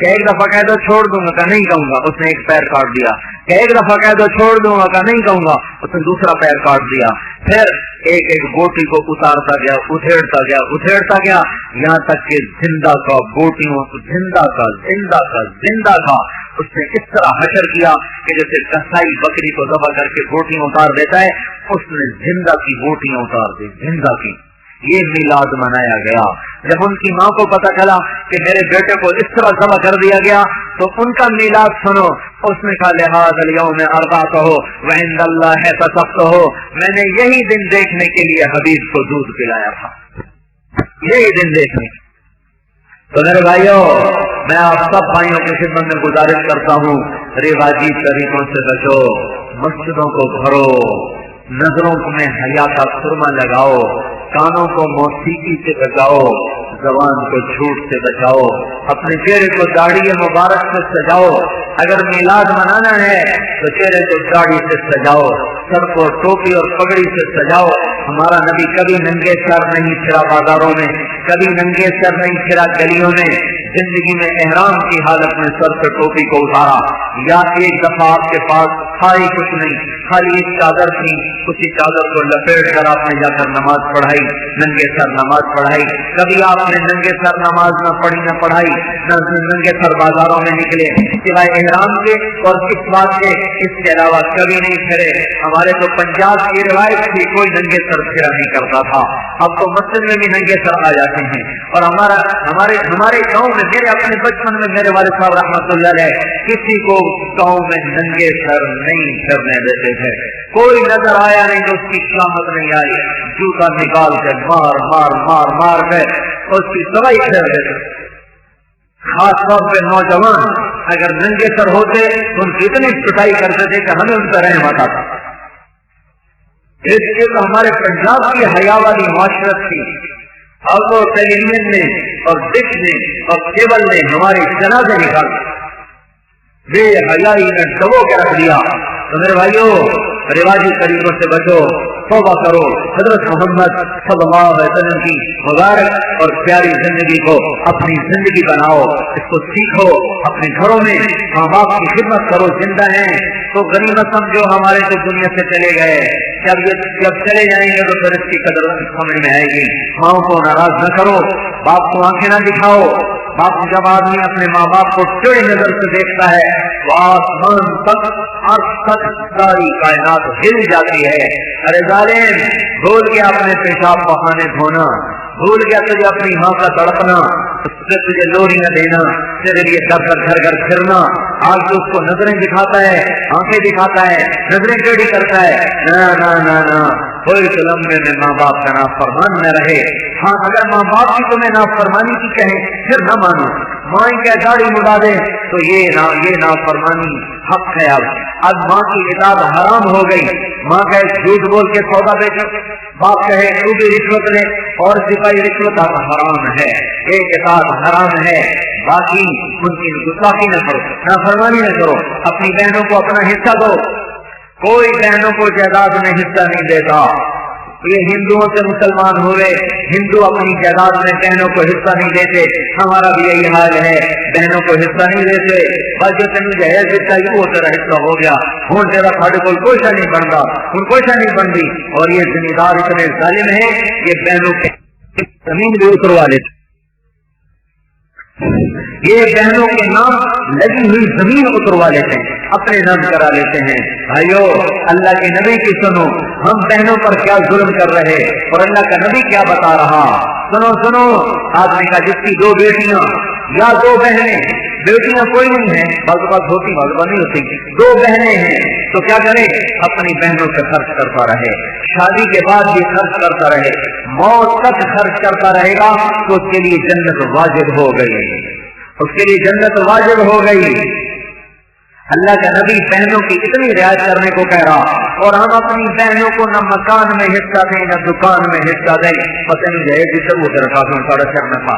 کہ ایک دفعہ کہہ دو چھوڑ دوں گا، کہ نہیں کہوں گا، اس نے ایک پیر کاٹ دیا۔ کہ ایک دفعہ کہہ دو چھوڑ دوں گا، کہ نہیں کہوں گا، اس نے دوسرا پیر کاٹ دیا۔ پھر ایک ایک بوٹی کو اتارتا گیا، اتھیڑتا گیا یہاں تک کہ زندہ کا بوٹیوں کو زندہ کا اس نے اس طرح حشر کیا کہ جیسے کسائی بکری کو ذبح کر کے بوٹیاں اتار دیتا ہے، اس نے زندہ کی بوٹیاں اتار دی، زندہ کی۔ یہ میلاد منایا گیا۔ جب ان کی ماں کو پتا چلا کہ میرے بیٹے کو اس طرح ذبح کر دیا گیا تو ان کا میلاد سنو۔ اس نے کہا لہذا الیوم ارضعتہ وعند اللہ تصفتہ، میں نے یہی دن دیکھنے کے لیے حبیب کو دودھ پلایا تھا، یہی دن دیکھنے۔ تو میرے بھائیوں، میں آپ سب بھائیوں کی خدمت میں گزارش کرتا ہوں، رواجی طریقوں سے بچو، مسجدوں کو بھرو، نظروں میں حیا کا سرما لگاؤ، کانوں کو موسیقی سے بچاؤ، زبان کو جھوٹ سے بچاؤ، اپنے چہرے کو داڑھی مبارک سے سجاؤ۔ اگر میلاد منانا ہے تو چہرے کو داڑھی سے سجاؤ، سر کو ٹوپی اور پگڑی سے سجاؤ۔ ہمارا نبی کبھی ننگے سر نہیں پھرا بازاروں میں، کبھی ننگے سر نہیں پھرا گلیوں میں، زندگی میں احرام کی حالت میں سر سے ٹوپی کو اتارا، یا ایک دفعہ آپ کے پاس تھا ہی کچھ نہیں، خالی ایک چادر تھی، اسی چادر کو لپیٹ کر آپ نے جا کر نماز پڑھائی، ننگے سر نماز پڑھائی۔ کبھی آپ نے ننگے سر نماز نہ پڑھی نہ پڑھائی، نہ ننگے سر بازاروں میں نکلے، سوائے احرام کے اور اس بات کے، اس کے علاوہ کبھی نہیں پھرے۔ ہمارے تو پنجاب کی روایت تھی کوئی ننگے سر پھرا نہیں کرتا تھا، اب تو مسجد میں بھی ننگے سر آ جاتے ہیں۔ اور ہمارے گاؤں میں، میرے اپنے بچپن میں میرے والد صاحب رحمۃ اللہ علیہ کسی کو گاؤں میں ننگے سر نہیں پھرنے دیتے تھے، کوئی نظر آیا نہیں تو اس کی شامت نہیں آئی، جوتا نکال کے مار کے اس کی دوائی پھیر دیتے۔ خاص طور پہ نوجوان اگر ننگے سر ہوتے تو ان کی اتنی پٹائی کرتے تھے کہ ہمیں ان پر رحم آتا تھا۔ اس کے تو ہمارے پنجاب کی حیا والی معاشرت تھی، اب وہ ٹیلی ویژن نے اور ڈش نے اور کیبل نے ہماری جنازے نکال بے حیائی نے دبو کے رکھ دیا۔ تو میرے بھائیوں، رواجی طریقوں سے بچو، توبہ کرو، حضرت محمد صلی اللہ علیہ وسلم کی مبارک اور پیاری زندگی کو اپنی زندگی بناؤ، اس کو سیکھو، اپنے گھروں میں ماں باپ کی خدمت کرو۔ زندہ ہیں تو غنیمت سمجھو، ہمارے تو دنیا سے چلے گئے، جب چلے جائیں گے تو پھر اس کی قدر سمجھ میں آئے گی۔ ماں کو ناراض نہ کرو، باپ کو آنکھیں نہ دکھاؤ۔ باپ جب آدمی اپنے ماں باپ کو ٹیڑھی نظر سے دیکھتا ہے وہ آسمان تک عرش تک ساری کائنات ہل جاتی ہے۔ ارے ظالم، بھول گیا اپنے پیشاب پخانے دھونا، بھول گیا تجھے اپنی ماں کا تڑپنا، تجھے لوریاں دینا، تیرے لیے در در گھر گھر پھرنا۔ آج تو اس کو نظریں دکھاتا ہے، آنکھیں دکھاتا ہے، نظریں ٹیڑھی کرتا ہے۔ نا نا نا نا، کوئی تو لمبے میں ماں باپ کا نافرمان نہ رہے۔ ہاں، اگر ماں باپ کی تمہیں نافرمانی کی کہیں پھر نہ مانو، ماں کیا داڑھی مڑا دے تو یہ نافرمانی حق ہے۔ اب ماں کی اطاعت حرام ہو گئی، ماں کہے جھوٹ بول کے سودا بیچو، باپ کہے تو بھی رشوت لے، اور سپاہی رشوت حرام ہے، ایک اطاعت حرام ہے۔ باقی ان کی گستاخی نہ کرو، نافرمانی نہ کرو، اپنی بہنوں کو اپنا حصہ دو۔ کوئی بہنوں کو جائیداد میں حصہ نہیں دیتا۔ یہ ہندوؤں سے مسلمان ہوئے، ہندو اپنی جائیداد میں بہنوں کو حصہ نہیں دیتے، ہمارا بھی یہی حال ہے، بہنوں کو حصہ نہیں دیتے۔ بس جو تمہیں جہیز حصہ ہی وہ تیرا حصہ ہو گیا، ہوں تیرا ساڑھے کوئی شا نہیں بنتا، ان کوئی شا نہیں بنتی۔ اور یہ ذمہ دار اتنے ظالم ہیں، یہ بہنوں کے زمین بھی اتروا لیتے، یہ بہنوں کے نام لگی ہوئی زمین اتروا لیتے ہیں، اپنے نام کرا لیتے ہیں۔ بھائیو، اللہ کے نبی کی سنو، ہم بہنوں پر کیا ظلم کر رہے اور اللہ کا نبی کیا بتا رہا۔ سنو، آدمی کا جس کی 2 بیٹیاں یا 2 بہنیں، بیٹیاں کوئی نہیں ہے، بعض بات ہوتی بعض بات نہیں ہوتی، 2 بہنیں ہیں تو کیا کرے؟ اپنی بہنوں سے خرچ کرتا رہے، شادی کے بعد بھی خرچ کرتا رہے، موت تک خرچ کرتا رہے گا تو اس کے لیے جنت واجب ہو گئی، اس کے لیے جنت واجب ہو گئی۔ اللہ کا نبی بہنوں کی اتنی رعایت کرنے کو کہہ رہا، اور ہم اپنی بہنوں کو نہ مکان میں حصہ دیں نہ دکان میں حصہ دیں۔ پتہ نہیں جائے جسے وہ درخواست میں ساڑھا شہر میں تھا،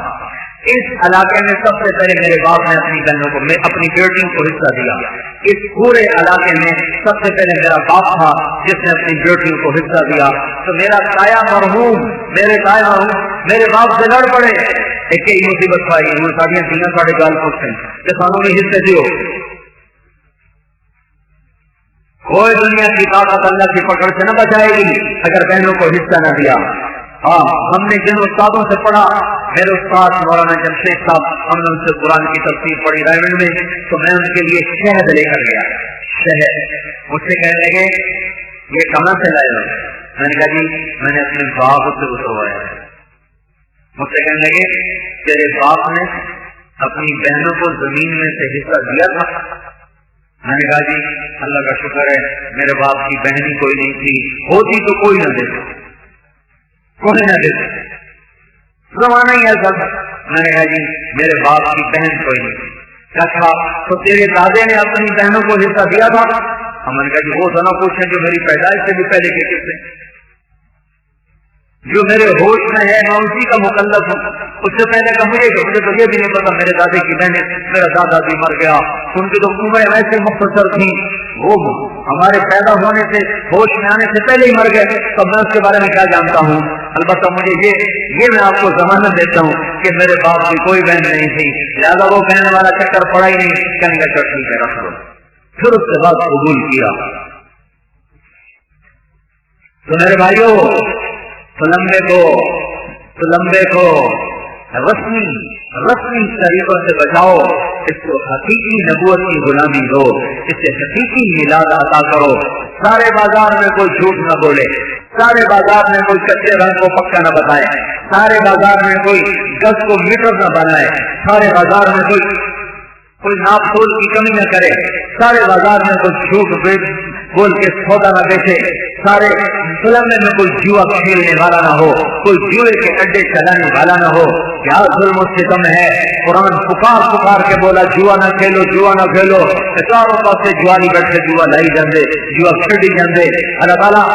اس علاقے میں سب سے پہلے میرے باپ نے اپنی بہنوں کو، میں اپنی بیٹیوں کو حصہ دیا۔ اس پورے علاقے میں سب سے پہلے میرا باپ تھا جس نے اپنی بیٹیوں کو حصہ دیا۔ تو میرا تایا مرحوم، میرے تایا میرے باپ سے لڑ پڑے، ایک ہی مصیبت پائی وہ ساری دیا ساڑھے گال پوچھتے ہیں کہ سانوں میں حصے دیو. کوئی دنیا کی طاقت اللہ کی پکڑ سے نہ بچائے گی اگر بہنوں کو حصہ نہ دیا. ہاں ہم نے جن استادوں سے پڑھا، میرے استاد مولانا جمشید صاحب، ہم نے ان سے قرآن کی تفسیر پڑھی رائمنڈ میں، تو میں ان کے لیے شہد لے کر گیا. شہد مجھ سے کہنے لگے یہ کہاں سے لائے ہو؟ میں نے کہا جی میں نے اپنے باپ سے اتروایا. مجھ سے کہنے لگے تیرے باپ نے اپنی بہنوں کو زمین میں سے حصہ دیا تھا؟ میں نے کہا جی اللہ کا شکر ہے میرے باپ کی بہن ہی کوئی نہیں تھی، ہوتی تو کوئی نہ دیتا، کوئی نہ دیتا، زمانہ ہی ایسا تھا. میں نے کہا جی میرے باپ کی بہن کوئی نہیں تھی. اچھا تو تیرے دادے نے اپنی بہنوں کو حصہ دیا تھا؟ ہم نے کہا جی وہ تو نہ پوچھیں جو میری پیدائش سے بھی پہلے کے کس سے، جو میرے ہوش میں ہے میں اسی کا مکلف ہوں. اس سے پہلے کا مجھے تو یہ بھی نہیں پتا میرے دادے کی بہنیں، میرا دادا بھی مر گیا، ان کی تو عمریں ویسے مختصر تھیں، وہ ہمارے پیدا ہونے سے ہوش میں آنے سے پہلے ہی مر گئے، تو میں اس کے بارے میں کیا جانتا ہوں. البتہ مجھے یہ میں آپ کو ضمانت دیتا ہوں کہ میرے باپ کی کوئی بہن نہیں تھی، لہٰذا وہ کہنے والا چکر پڑا ہی نہیں. کہنے کا چل ٹھیک ہے رکھ لو. پھر اس کے بعد قبول کیا. تو میرے بھائیوں لمبے کو رسمی طریقوں سے بچاؤ، اس کو حقیقی نبوت کی غلامی دو، اس سے حقیقی میلاد عطا کرو. سارے بازار میں کوئی جھوٹ نہ بولے، سارے بازار میں کوئی کچے رنگ کو پکا نہ بتائے، سارے بازار میں کوئی گز کو میٹر نہ بنائے، سارے بازار میں کوئی ناپ تول کی کمی نہ کرے، سارے بازار میں کوئی جھوٹ بول کے سودا نہ بیچے، سارے ظلم میں کوئی جوا کھیلنے والا نہ ہو، کوئی جوئے کے اڈے چلانے والا نہ ہو. کیا ظلم و ستم ہے. قرآن پکار کے بولا جوا نہ کھیلو. چاروں پاس سے جوانی بیٹھے جوا لائی جاندے، جوا کھیلی جاندے. اللہ تعالیٰ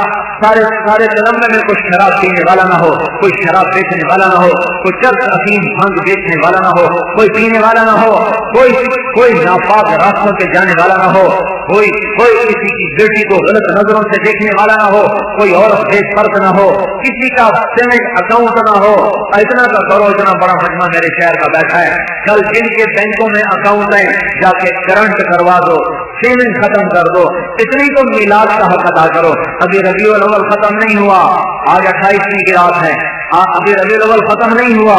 سارے ظلم میں کوئی شراب پینے والا نہ ہو، کوئی شراب بیچنے والا نہ ہو، کوئی چرس افیم بھنگ بیچنے والا نہ ہو، کوئی پینے والا نہ ہو، کوئی ناپاک راستوں پہ جانے والا نہ ہو، کوئی کسی کی بیٹی کو غلط نظروں سے دیکھنے والا نہ ہو، کوئی عورت بے فرد نہ ہو، کسی کا سیونگ اکاؤنٹ نہ ہو. اتنا کا کرو، اتنا بڑا مجمع میرے شہر کا بیٹھا ہے، کل جن کے بینکوں میں اکاؤنٹ ہے جا کے کرنٹ کروا دو، سیونگ ختم کر دو. اتنی تو میلاد کا حق ادا کرو. ابھی ربیع الاول ختم نہیں ہوا، آج 28ویں کی رات ہے، ابھی ربیع الاول ختم نہیں ہوا،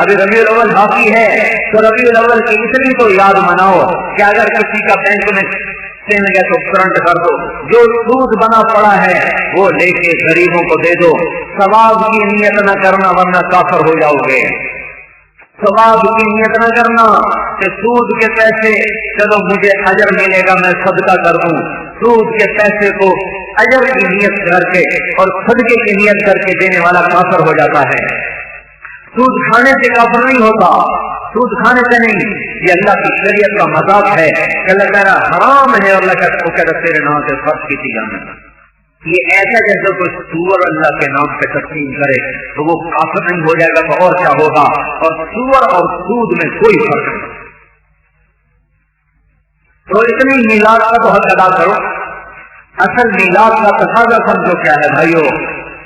ابھی ربیع الاول باقی ہے. تو ربیع الاول کی اتنی تو یاد مناؤ کہ اگر کسی کا بینک میں سیونگ ہے تو کرنٹ کر دو، جو سود بنا پڑا ہے وہ لے کے غریبوں کو دے دو. ثواب کی نیت نہ کرنا ورنہ کافر ہو جاؤ گے. ثواب کی نیت نہ کرنا کہ سود کے پیسے چلو مجھے اجر ملے گا میں صدقہ کر دوں. سود کے پیسے کو اجر کی نیت کر کے اور صدقے کی نیت کر کے دینے والا کافر ہو جاتا ہے. سود کھانے سے کافر نہیں ہوتا، سود کھانے سے نہیں، یہ اللہ کی شریعت کا مذاق ہے کہ اللہ کہہ رہا حرام ہے اور اللہ کہتا تیرے نام سے فرض کی تھی جانا. یہ ایسا جیسے کوئی سور اللہ کے نام سے تسلیم کرے تو وہ کافر نہیں ہو جائے گا تو اور کیا ہوگا. اور سور اور سود میں کوئی فرق نہیں. تو اتنی میلاد کا تو حق ادا کرو. اصل میلاد کا تقاضا سمجھو کیا ہے بھائیو.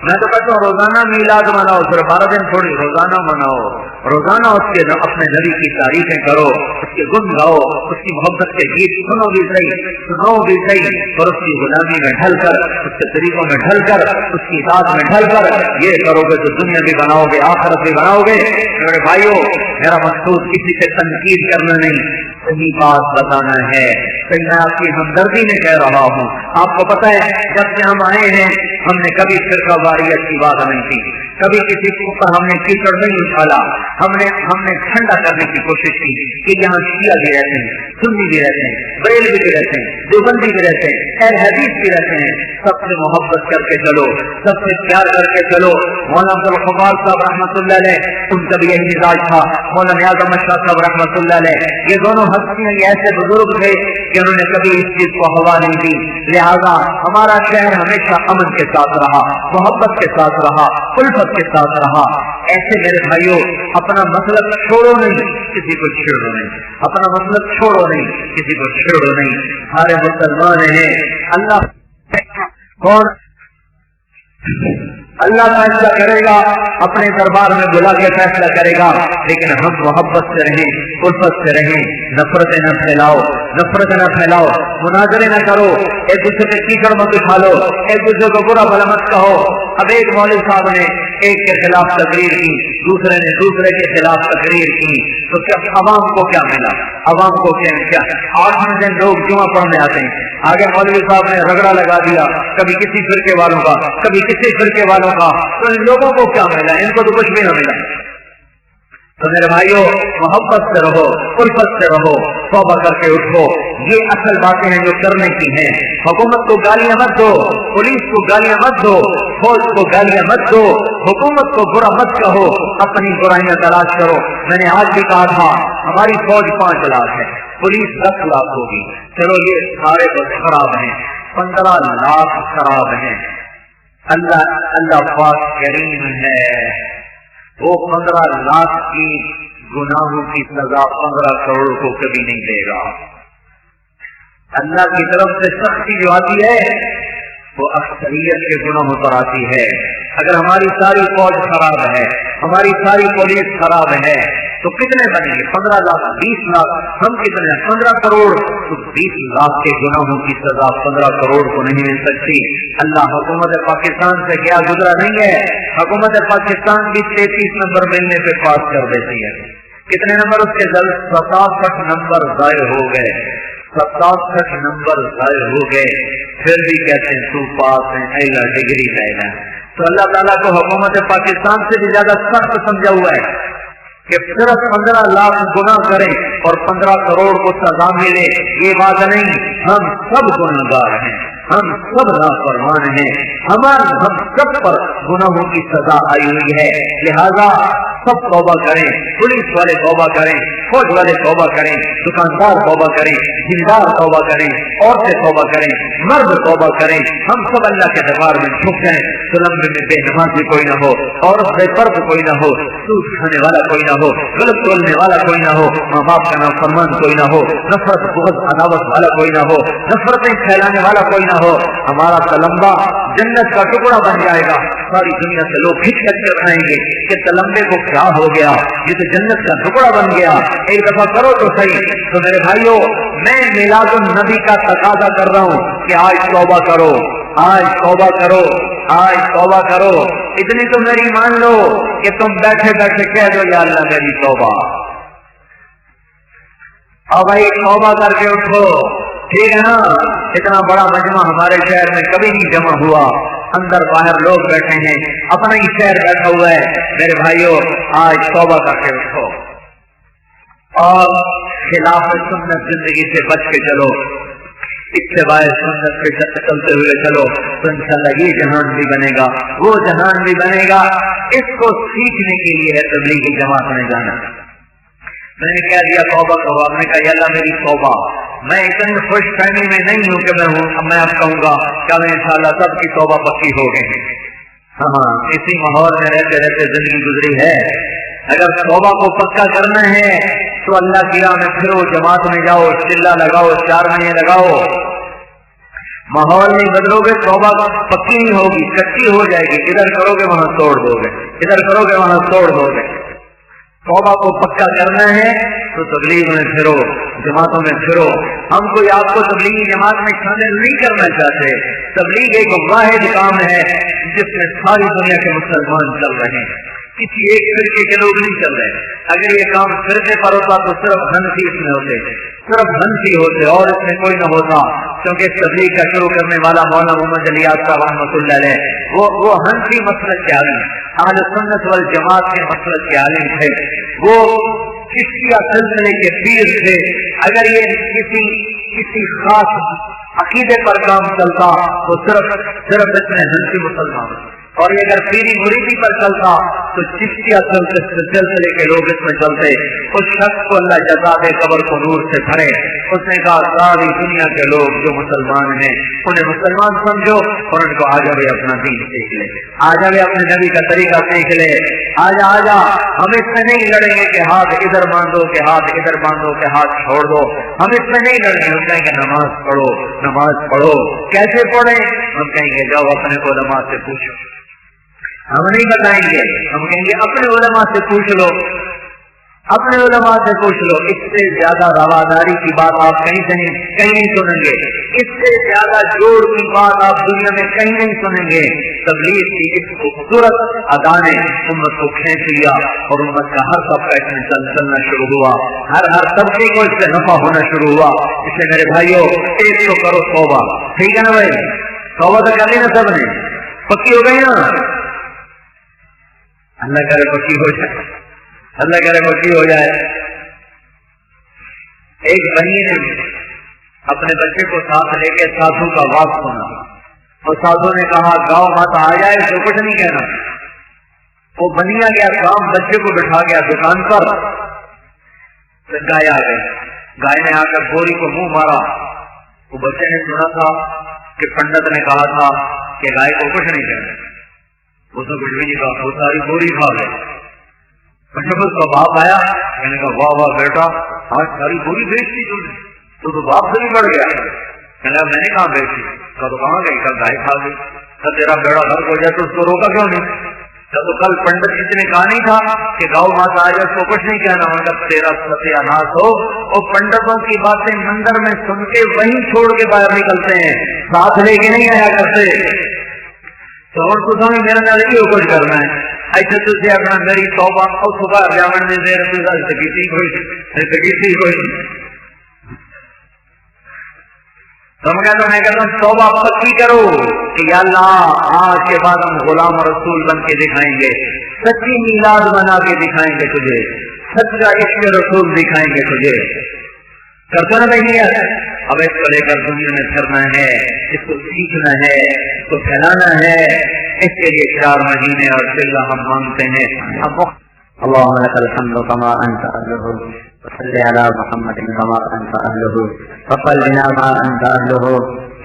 میں تو کہتا ہوں روزانہ میلاد مناؤ، صرف 12 دن تھوڑی، روزانہ مناؤ. روزانہ اس کے اپنے نبی کی تعریفیں کرو، اس کے گن گاؤ، اس کی محبت کے گیت سنو بھی صحیح، اور اس کی غلامی میں ڈھل کر، اس کے طریقوں میں ڈھل کر، اس کی اطاعت میں ڈھل کر یہ کرو گے تو دنیا بھی بناؤ گے، آخرت بھی بناؤ گے. میرے بھائیو، میرا مقصود کسی سے تنقید کرنا نہیں، صحیح بات بتانا ہے. میں آپ کی ہمدردی میں کہہ رہا ہوں. آپ کو پتہ ہے جب سے ہم آئے ہیں ہم نے کبھی فرقہ واریت کی بات نہیں کی، کبھی کسی کے اوپر ہم نے کیچڑ نہیں اچھالا. ہم نے ٹھنڈا کرنے کی کوشش کی کہ یہاں شیعہ بھی رہتے ہیں، سنی بھی رہتے ہیں، بریلوی بھی رہتے ہیں، دیوبندی بھی رہتے ہیں، اہل حدیث بھی رہتے ہیں. سب سے محبت کر کے چلو، سب سے پیار کر کے چلو. مولانا عبدالغفار صاحب رحمۃ اللہ علیہ ان کا بھی یہی مزاج تھا. مولانا نیاز احمد شاہ صاحب رحمۃ اللہ علیہ، یہ دونوں ہستیاں یہ ایسے بزرگ تھے کہ انہوں نے کبھی اس چیز کو ہوا نہیں دی. لہذا ہمارا شہر ہمیشہ امن کے ساتھ رہا، محبت کے ساتھ رہا، الفت کے ساتھ رہا. ایسے میرے بھائیوں اپنا مسلک چھوڑو نہیں، کسی کو چھیڑو نہیں، اپنا مسلک چھوڑو نہیں، کسی کو چھیڑو نہیں. سارے مسلمان ہیں. اللہ کون اللہ فیصلہ کرے گا، اپنے دربار میں بلا کے فیصلہ کرے گا، لیکن ہم محبت سے رہیں، الفت سے رہیں، نفرتیں نہ پھیلاؤ، نفرتیں نہ پھیلاؤ، مناظرے نہ کرو، ایک دوسرے پہ کیچڑ مت اٹھا لو، ایک دوسرے کو برا بھلا مت کہو۔ اب ایک مولوی صاحب نے ایک کے خلاف تقریر کی، دوسرے نے دوسرے کے خلاف تقریر کی، تو کیا عوام کو کیا ملا؟ عوام کو کیا 8 دن لوگ جمعہ پڑھنے آتے ہیں، آگے مولوی صاحب نے رگڑا لگا دیا، کبھی کسی فرقے والوں کا، کبھی کسی فرقے والوں کا، تو ان لوگوں کو کیا ملا؟ ان کو تو کچھ بھی نہ ملا۔ تو میرے بھائیوں، محبت سے رہو، الفت سے رہو، توبہ کر کے اٹھو۔ یہ اصل باتیں ہیں جو کرنے کی ہیں۔ حکومت کو گالیاں مت دو، پولیس کو گالیاں مت دو، فوج کو گالیاں مت دو، حکومت کو برا مت کہو، اپنی برائیاں تلاش کرو۔ میں نے آج بھی کہا تھا ہماری فوج 5 لاکھ ہے، پولیس 10 لاکھ ہوگی، چلو یہ سارے تو خراب ہیں، 15 لاکھ خراب ہیں۔ اللہ پاک کریم ہے، وہ 15 لاکھ کی گناہوں کی سزا 15 کروڑ کو کبھی نہیں دے گا۔ اللہ کی طرف سے سختی جو آتی ہے وہ اکثریت کے گناہوں پر آتی ہے۔ اگر ہماری ساری فوج خراب ہے، ہماری ساری پولیس خراب ہے، تو کتنے بنے گے؟ 15 لاکھ، 20 لاکھ، ہم کتنے ہیں؟ 15 کروڑ، تو 20 لاکھ کے گناہوں کی سزا 15 کروڑ کو نہیں مل سکتی۔ اللہ حکومت پاکستان سے کیا گزرا نہیں ہے؟ حکومت پاکستان بھی 33 نمبر ملنے پہ پاس کر دیتی ہے۔ کتنے نمبر اس کے 67 نمبر ضائع ہو گئے، 67 نمبر ضائع ہو گئے، پھر بھی کہتے ہیں تو پاس ہے، اعلیٰ ڈگری ہے۔ تو اللہ تعالیٰ کو حکومت پاکستان سے بھی زیادہ سخت سمجھا ہوا ہے کہ صرف 15 لاکھ گناہ کریں اور 15 کروڑ کو سزا ملے، یہ بات نہیں۔ ہم سب گناہگار ہیں، ہم سب نافرمان ہیں، ہم سب پر گناہوں کی سزا آئی ہوئی ہے، لہذا سب توبہ کریں، پولیس والے توبہ کریں، فوج والے توبہ کریں، دکاندار توبہ کریں، دیندار توبہ کریں، عورتیں توبہ کریں، مرد توبہ کریں، ہم سب اللہ کے دربار میں جھک جائیں۔ ظلم میں بے نمازی کوئی نہ ہو، عورت بے پرد کوئی نہ ہو، سود کھانے والا کوئی نہ ہو، غلط بولنے والا کوئی نہ ہو، ماں باپ کا نافرمان کوئی نہ ہو، نفرت بغض عداوت والا کوئی نہ ہو، نفرتیں پھیلانے والا کوئی نہ ہو۔ ہمارا تلمبہ جنت کا ٹکڑا بن جائے گا، ساری دنیا سے لوگ کھچ کر کھائیں گے کہ تلمبے کو کیا ہو گیا، یہ تو جنت کا ٹکڑا بن گیا۔ ایک دفعہ کرو تو صحیح۔ تو میرے بھائیوں، میں میلاد النبی کا تقاضا کر رہا ہوں کہ آج توبہ کرو، آج توبہ کرو، آج توبہ کرو۔ اتنی تو میری مان لو کہ تم بیٹھے بیٹھے کہہ دو یا اللہ میری توبہ، اور بھائی توبہ کر کے اٹھو، ٹھیک ہے نا؟ اتنا بڑا مجمع ہمارے شہر میں کبھی نہیں جمع ہوا، اندر باہر لوگ بیٹھے ہیں، اپنا ہی شہر بیٹھا ہوا ہے۔ میرے بھائیوں، آج توبہ کر کے اٹھو اور خلاف سنت زندگی سے بچ کے چلو، اتباع سنت کے چلتے ہوئے چلو، تو انشاءاللہ یہ جہان بھی بنے گا، وہ جہان بھی بنے گا۔ اس کو سیکھنے کے لیے ہے تبلیغی جماعت میں جانا۔ میں نے کہہ دیا توبہ کرو، آپ نے کہا یا اللہ میری توبہ۔ میں اتنی خوش فہمی میں نہیں ہوں کہ میں اب کہوں گا کہ انشاءاللہ سب کی توبہ پکی ہو گئی۔ ہاں، اسی ماحول میں رہتے رہتے زندگی گزری ہے۔ اگر توبہ کو پکا کرنا ہے تو اللہ کی راہ میں پھرو، جماعت میں جاؤ، چلا لگاؤ، 4 مہینے لگاؤ۔ ماحول نہیں بدلو گے توبہ پکی نہیں ہوگی، کچی ہو جائے گی۔ ادھر کرو گے وہاں توڑ دو گے، ادھر کرو گے وہاں توڑ دو گے۔ توبہ کو پکا کرنا ہے تو تبلیغ میں پھرو، جماعتوں میں پھرو۔ ہم کوئی آپ کو تبلیغی جماعت میں شامل نہیں کرنا چاہتے۔ تبلیغ ایک واحد کام ہے جس میں ساری دنیا کے مسلمان چل رہے ہیں، کسی ایک فرقے کے لوگ نہیں چل رہے۔ اگر یہ کام فرقے پر ہوتا تو صرف حنفی اس میں ہوتے، صرف حنفی ہوتے، اور اس میں کوئی نہ ہوتا، کیونکہ تبلیغ کا شروع کرنے والا مولانا محمد علی صاحب رحمۃ اللہ علیہ وہ حنفی مسلک کے عالم، اہل سنت والجماعت کے مسلک کے عالم تھے، وہ چشتیہ سلسلے کے پیر تھے۔ اگر یہ کسی خاص عقیدے پر کام چلتا تو صرف اس میں حنفی مسلمان، اور یہ اگر پیری مریدی پر چلتا تو چشتیہ سلسلے کے لوگ اس میں چلتے۔ اس شخص کو اللہ جزا دے، قبر کو نور سے بھرے۔ اس نے کہا ساری دنیا کے لوگ جو مسلمان ہیں انہیں مسلمان سمجھو اور ان کو آجا بھی اپنا دین سیکھ لے، آجا بھی اپنے نبی کا طریقہ سیکھ لے، آجا ہم اس میں نہیں لڑیں گے کہ ہاتھ ادھر باندھو کہ ہاتھ ادھر باندھو کہ ہاتھ چھوڑ دو، ہم اس میں نہیں لڑیں گے۔ ہم کہیں گے نماز پڑھو، نماز پڑھو، کیسے پڑھیں؟ ہم کہیں گے جاؤ اپنے کو نماز سے پوچھو، ہم نہیں بتائیں گے، ہم کہیں گے اپنے علماء سے پوچھ لو، اپنے علماء سے پوچھ لو۔ اس سے زیادہ رواداری کی بات آپ کہیں نہیں سنیں گے، اس سے زیادہ جوڑ کی بات آپ دنیا میں کہیں نہیں سنیں گے۔ تبلیغ کی اس خوبصورت ادا نے امت کو کھینچ لیا اور امت کا ہر طبقہ اس میں چلنا شروع ہوا، ہر طبقے کو اس سے نفع ہونا شروع ہوا۔ اس لیے میرے بھائیوں، ایک تو کرو توبہ، ٹھیک ہے نا بھائی؟ توبہ تو کر لی نا سب نے، پکی ہو گئی نا؟ اللہ کرے پکی ہو جائے، اللہ کرے پکی ہو جائے۔ ایک بنی نے اپنے بچے کو ساتھ لے کے سادھو کا واز سنا، اور سادھو نے کہا گاؤں ماتا آ جائے تو کچھ نہیں کہنا۔ وہ بنیا گیا کام، بچے کو بٹھا گیا دکان پر، گائے آ گئی، گائے نے آ کر گوری کو منہ مارا۔ وہ بچے نے سنا تھا کہ پنڈت نے کہا تھا کہ گائے کو کچھ نہیں کہنا، اس نے کچھ بھی نہیں کہا، وہ ساری گوری کھا گئی۔ جب اس کا باپ آیا، میں نے کہا واہ واہ بیٹا، آج ساری گوری بیچ دی تو باپ سے بھی بڑھ گیا۔ میں نے کہاں بیچی؟ تو کہاں گئی؟ کل گائے کھا گئی۔ تیرا بیڑا گھر ہو جائے تو اس کو روکا کیوں نہیں؟ تو کل پنڈت جی نے کہا نہیں تھا کہ گاؤں ماتا آ جائے اس کو کچھ نہیں کہنا؟ مگر تیرا ستیہ ناش ہو۔ اور پنڈتوں کی باتیں مندر میں سن کے وہیں چھوڑ کے باہر نکلتے ہیں، ساتھ لے کے نہیں آیا کرتے۔ تو اور تو سمجھ میرا نہ لگی ہو کچھ کرنا ہے ایسے تجھے اپنا میری توبہ اور صبح جامن میں دیر کوئی تو میں کہتا ہوں توبہ پکی کرو کہ یا اللہ آج کے بعد ہم غلام رسول بن کے دکھائیں گے، سچی میلاد بنا کے دکھائیں گے تجھے، سچا عشق رسول دکھائیں گے تجھے۔ کرتے نا نہیں ہے؟ اب اس کو لے کر دنیا میں پھرنا ہے، اس کو سیکھنا ہے، اس کو پھیلانا ہے۔ اس کے لیے 4 مہینے اور چلہ ہم مانگتے ہیں۔ اللهم لك الحمد كما انت اهله وصل على محمد كما انت اهله وقل بنا ما انت اهله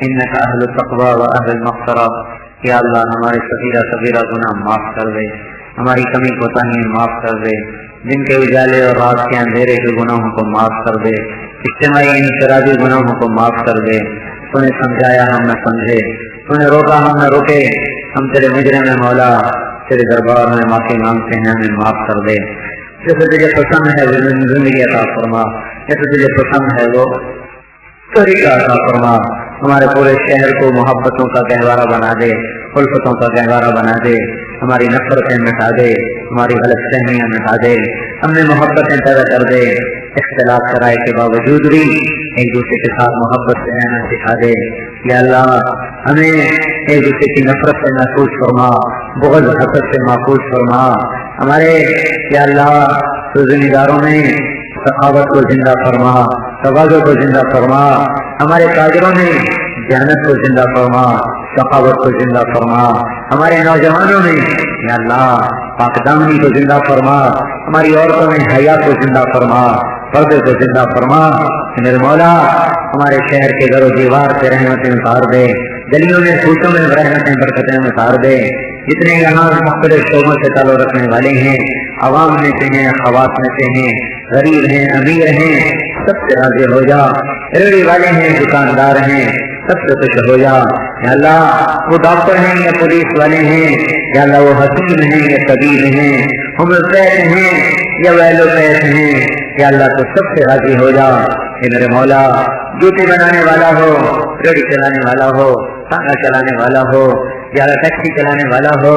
انك اهل التقوى واهل المغفرة۔ یا اللہ ہمارے صغیرہ صغیرہ گناہ معاف کر دے، ہماری کمی کوتاہیاں معاف کر دے، دن کے اجالے اور رات کے اندھیرے کے گناہوں کو معاف کر دے، اجتماعی انفرادی گناہوں کو معاف کر دے۔ تو نے سمجھایا ہم نہ سمجھے، تو نے روکا ہم نہ روکے، ہم تیرے مجرم میں مولا تیرے دربار میں معافی مانگتے ہیں، ہمیں معاف کر دے۔ جیسے تجھے پسند ہے وہ زندگی عطا فرما، جیسے تجھے پسند ہے وہ طریقہ عطا فرما۔ ہمارے پورے شہر کو محبتوں کا گہوارہ بنا دے، الفتوں کا گہوارہ بنا دے، ہماری نفرتیں مٹا دے، ہماری غلط فہمیاں مٹا دے، ہم نے محبتیں پیدا کر دے۔ اختلاف کرائے کے باوجود بھی ایک دوسرے کے ساتھ محبت سے رہنا سکھا دے۔ یا اللہ ہمیں ایک دوسرے کی نفرت سے محفوظ فرما، بغض حسد سے محفوظ فرما۔ ہمارے یا اللہ روزگاروں میں سخاوت کو زندہ فرما، تواضع کو زندہ فرما۔ ہمارے تاجروں میں جہنت کو زندہ فرما، سخاوت کو زندہ فرما۔ ہمارے نوجوانوں میں یا اللہ پاک دامنی کو زندہ فرما، ہماری عورتوں میں حیا کو زندہ فرما، پردے کو زندہ فرما۔ میرے مولا ہمارے شہر کے گھر و دیوار سے رحمتیں اتار دے، گلیوں میں کوچوں میں رحمتیں برکتیں اتار دے۔ جتنے یہاں مختلف شعبوں سے تعلق رکھنے والے ہیں، عوام میں سے ہیں، خواص میں سے ہیں، غریب ہیں، امیر ہیں، سب سے راضی ہو جا۔ ریڑھی والے ہیں، دکاندار ہیں، سب سے خوش ہو جا۔ یا اللہ وہ ڈاکٹر ہیں یا پولیس والے ہیں، یا اللہ وہ حکیم ہیں یا طبیب ہیں، ہومیوپیتھ ہیں یا ویلوپیتھ ہیں، یا اللہ تو سب سے راضی ہو جا۔ اے میرے مولا جوتے بنانے والا ہو، ریڑھی چلانے والا ہو، ٹانگا چلانے والا ہو، یا اللہ ٹیکسی چلانے والا ہو،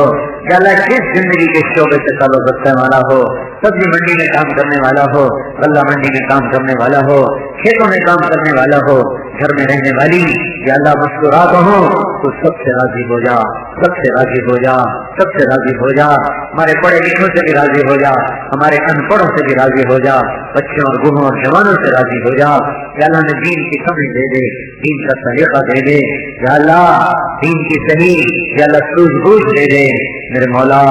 یا اللہ جس زندگی کے شعبے سے تعلق رکھنے والا ہو، سبزی منڈی میں کام کرنے والا ہو، غلہ منڈی میں کام کرنے والا ہو، کھیتوں میں کام کرنے والا ہو، گھر میں رہنے والی یا اللہ مسکرات ہو تو سب سے راضی ہو جا، سب سے راضی ہو جا، سب سے راضی ہو جا۔ ہمارے پڑھے لکھوں سے بھی راضی ہو جا، ہمارے ان پڑھوں سے بھی راضی ہو جا، بچوں اور بوڑھوں اور جوانوں سے راضی ہو جا۔ یا اللہ نے دین کی سمجھ دے دے، دین کا طریقہ دے دے، یا اللہ دین کی صحیح یا اللہ سوجھ بوجھ دے دے۔ میرے مولا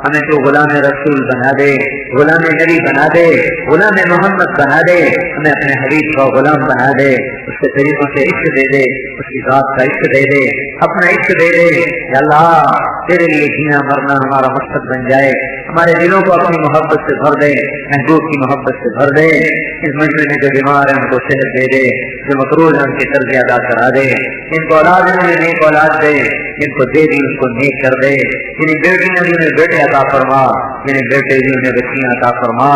ہمیں تو غلام رسول بنا دے، غلام نبی بنا دے، غلام محمد بنا دے، ہمیں اپنے حبیب کا غلام بنا دے، اس کے طریقوں سے عشق دے دے، اس کی ذات کا عشق دے دے، اپنا عشق دے دے۔ یا اللہ تیرے لیے جینا مرنا ہمارا مقصد بن جائے، ہمارے دلوں کو اپنی محبت سے بھر دے، محبوب کی محبت سے بھر دے۔ اس مجمع میں جو بیمار ہیں ان کو صحت دے دے، جو مقروض ہیں ان کے قرض ادا کرا دے، ان کو اولاد میں نیک اولاد دے، جن کو دے دی ان کو نیک کر دے، جنہیں بیٹیاں دی انہیں بیٹے عطا فرما، جنہیں بیٹے دی انہیں بچیاں عطا فرما،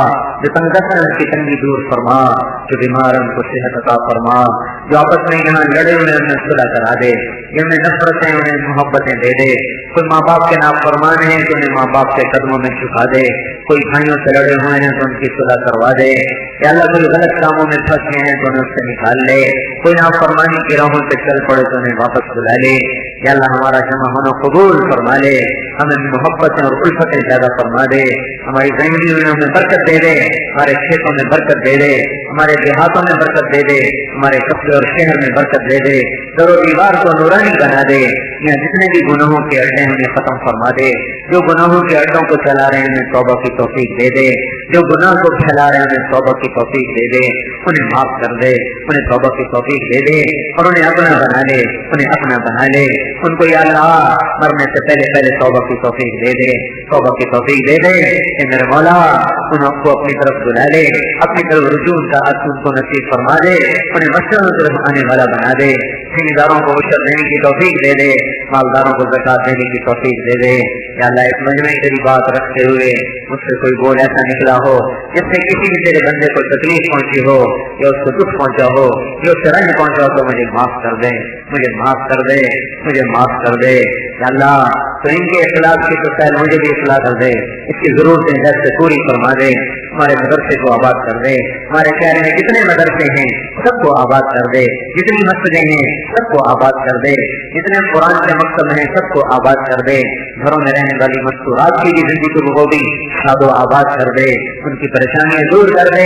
جو تنگ دست ہیں ان کی تنگی دور فرما، جو بیمار ہیں ان کو صحت عطا فرما، جو آپس میں یہاں لڑے ہوئے انہیں صلح کرا دے، جن میں نفرتیں انہیں محبتیں دے دے، کوئی ماں باپ کے نافرمان ہیں تو انہیں ماں باپ کے قدموں میں جھکا دے، کوئی بھائیوں سے لڑے ہوئے ہیں تو ان کی صلح کروا دے، یا اللہ کوئی غلط کاموں میں پھنسے ہیں تو انہیں اس سے نکال لے، کوئی نافرمانی کی راہوں سے چل پڑے تو انہیں واپس بلا لے، یا اللہ ہمارا جمع ہونا قبول فرما لے، ہمیں محبتیں اور الفتیں زیادہ فرما دے، ہماری زندگیوں میں برکت دے دے، ہمارے کھیتوں میں برکت دے دے، ہمارے دیہاتوں میں برکت دے دے، ہمارے قصبے اور شہر میں برکت دے دے، در و دیوار کو نورانی بنا دے، یا جتنے بھی گناہوں کے اڈے ہیں انہیں ختم فرما دے، جو گناہوں کے اڈوں کو چلا رہے ہیں انہیں توبہ کی توفیق دے دے، جو گناہ کو پھیلا رہے ہیں انہیں توبہ کی توفیق دے دے، انہیں معاف کر دے، انہیں توبہ کی توفیق دے دے، اور انہیں اپنا بنا لے، انہیں اپنا بنا لے، ان کو یا اللہ مرنے سے پہلے توبہ کی توفیق دے دے، توبہ کی توفیق دے دے کہ میرے مولا ان کو اپنی طرف بلا لے، اپنی طرف رجوع کا ان کو نصیب فرما دے، انہیں مسجدوں کی طرف آنے والا بنا دے، ذمہ کو عشر دینے کی توفیق دے دے، مالداروں کو زکات دینے کی توفیق دے دے، یا اللہ اس مجمع تیری بات رکھتے ہوئے مجھ سے کوئی بول ایسا نکلا ہو جس سے کسی بھی تیرے بندے کو تکلیف پہنچی ہو یا اس کو دکھ پہنچا ہو یا اس سے رنج پہنچا ہو تو مجھے معاف کر دے، مجھے معاف کر دے، مجھے معاف کر دے، یا اللہ تو ان کے اخلاق کی تو خیر مجھے بھی اصلاح کر دے، اس کی ضرورتیں گھر سے پوری فرما دے، ہمارے مدرسے کو آباد کر دے، ہمارے شہر میں جتنے مدرسے ہیں سب کو آباد کر دے، جتنی مسجدیں ہیں سب کو آباد کر دے، جتنے قرآن کے مکتب ہیں سب کو آباد کر دے، گھروں میں رہنے والی مستورات کی بھی زندگی کو بھی شاد و آباد کر دے، ان کی پریشانیاں دور کر دے،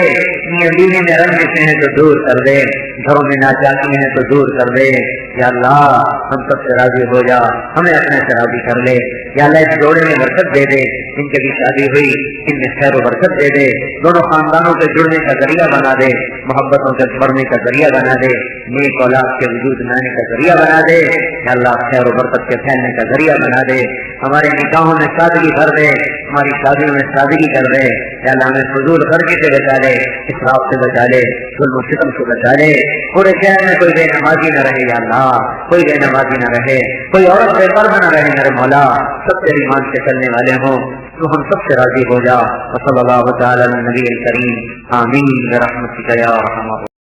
میاں بیوی میں رنجش ہیں تو دور کر دے، گھروں میں ناچاکی ہیں تو دور کر دے، یا اللہ ہم سب سے راضی ہو جا، ہمیں اپنے سے راضی کر لے، یا اللہ اس جوڑے میں برکت دے دے، ان کی بھی شادی ہوئی ان میں خیر و برکت دے دے، دونوں خاندانوں کے جڑنے کا ذریعہ بنا دے، محبتوں کے بڑھنے کا ذریعہ بنا دے، نیک اولاد کے وجود میں آنے کا ذریعہ بنا دے، یا اللہ خیر و برکت کے پھیلنے کا ذریعہ بنا دے، ہمارے نکاحوں میں سادگی کر دے، ہماری شادیوں میں سادگی کر دے، یا اللہ ہمیں فضول خرچی سے بچا لے، اسراف سے بچا لے، ظلم و ستم سے بچا لے، پورے شہر میں کوئی بے نمازی نہ رہے، یا اللہ کوئی بے نمازی نہ رہے، کوئی عورت بے پردہ نہ رہے، میرے مولا سب تیری مان سے چلنے والے ہوں، تو ہم سب سے راضی ہو جا، وصلی اللہ تعالی علی النبی الکریم، آمین برحمتک یا ارحم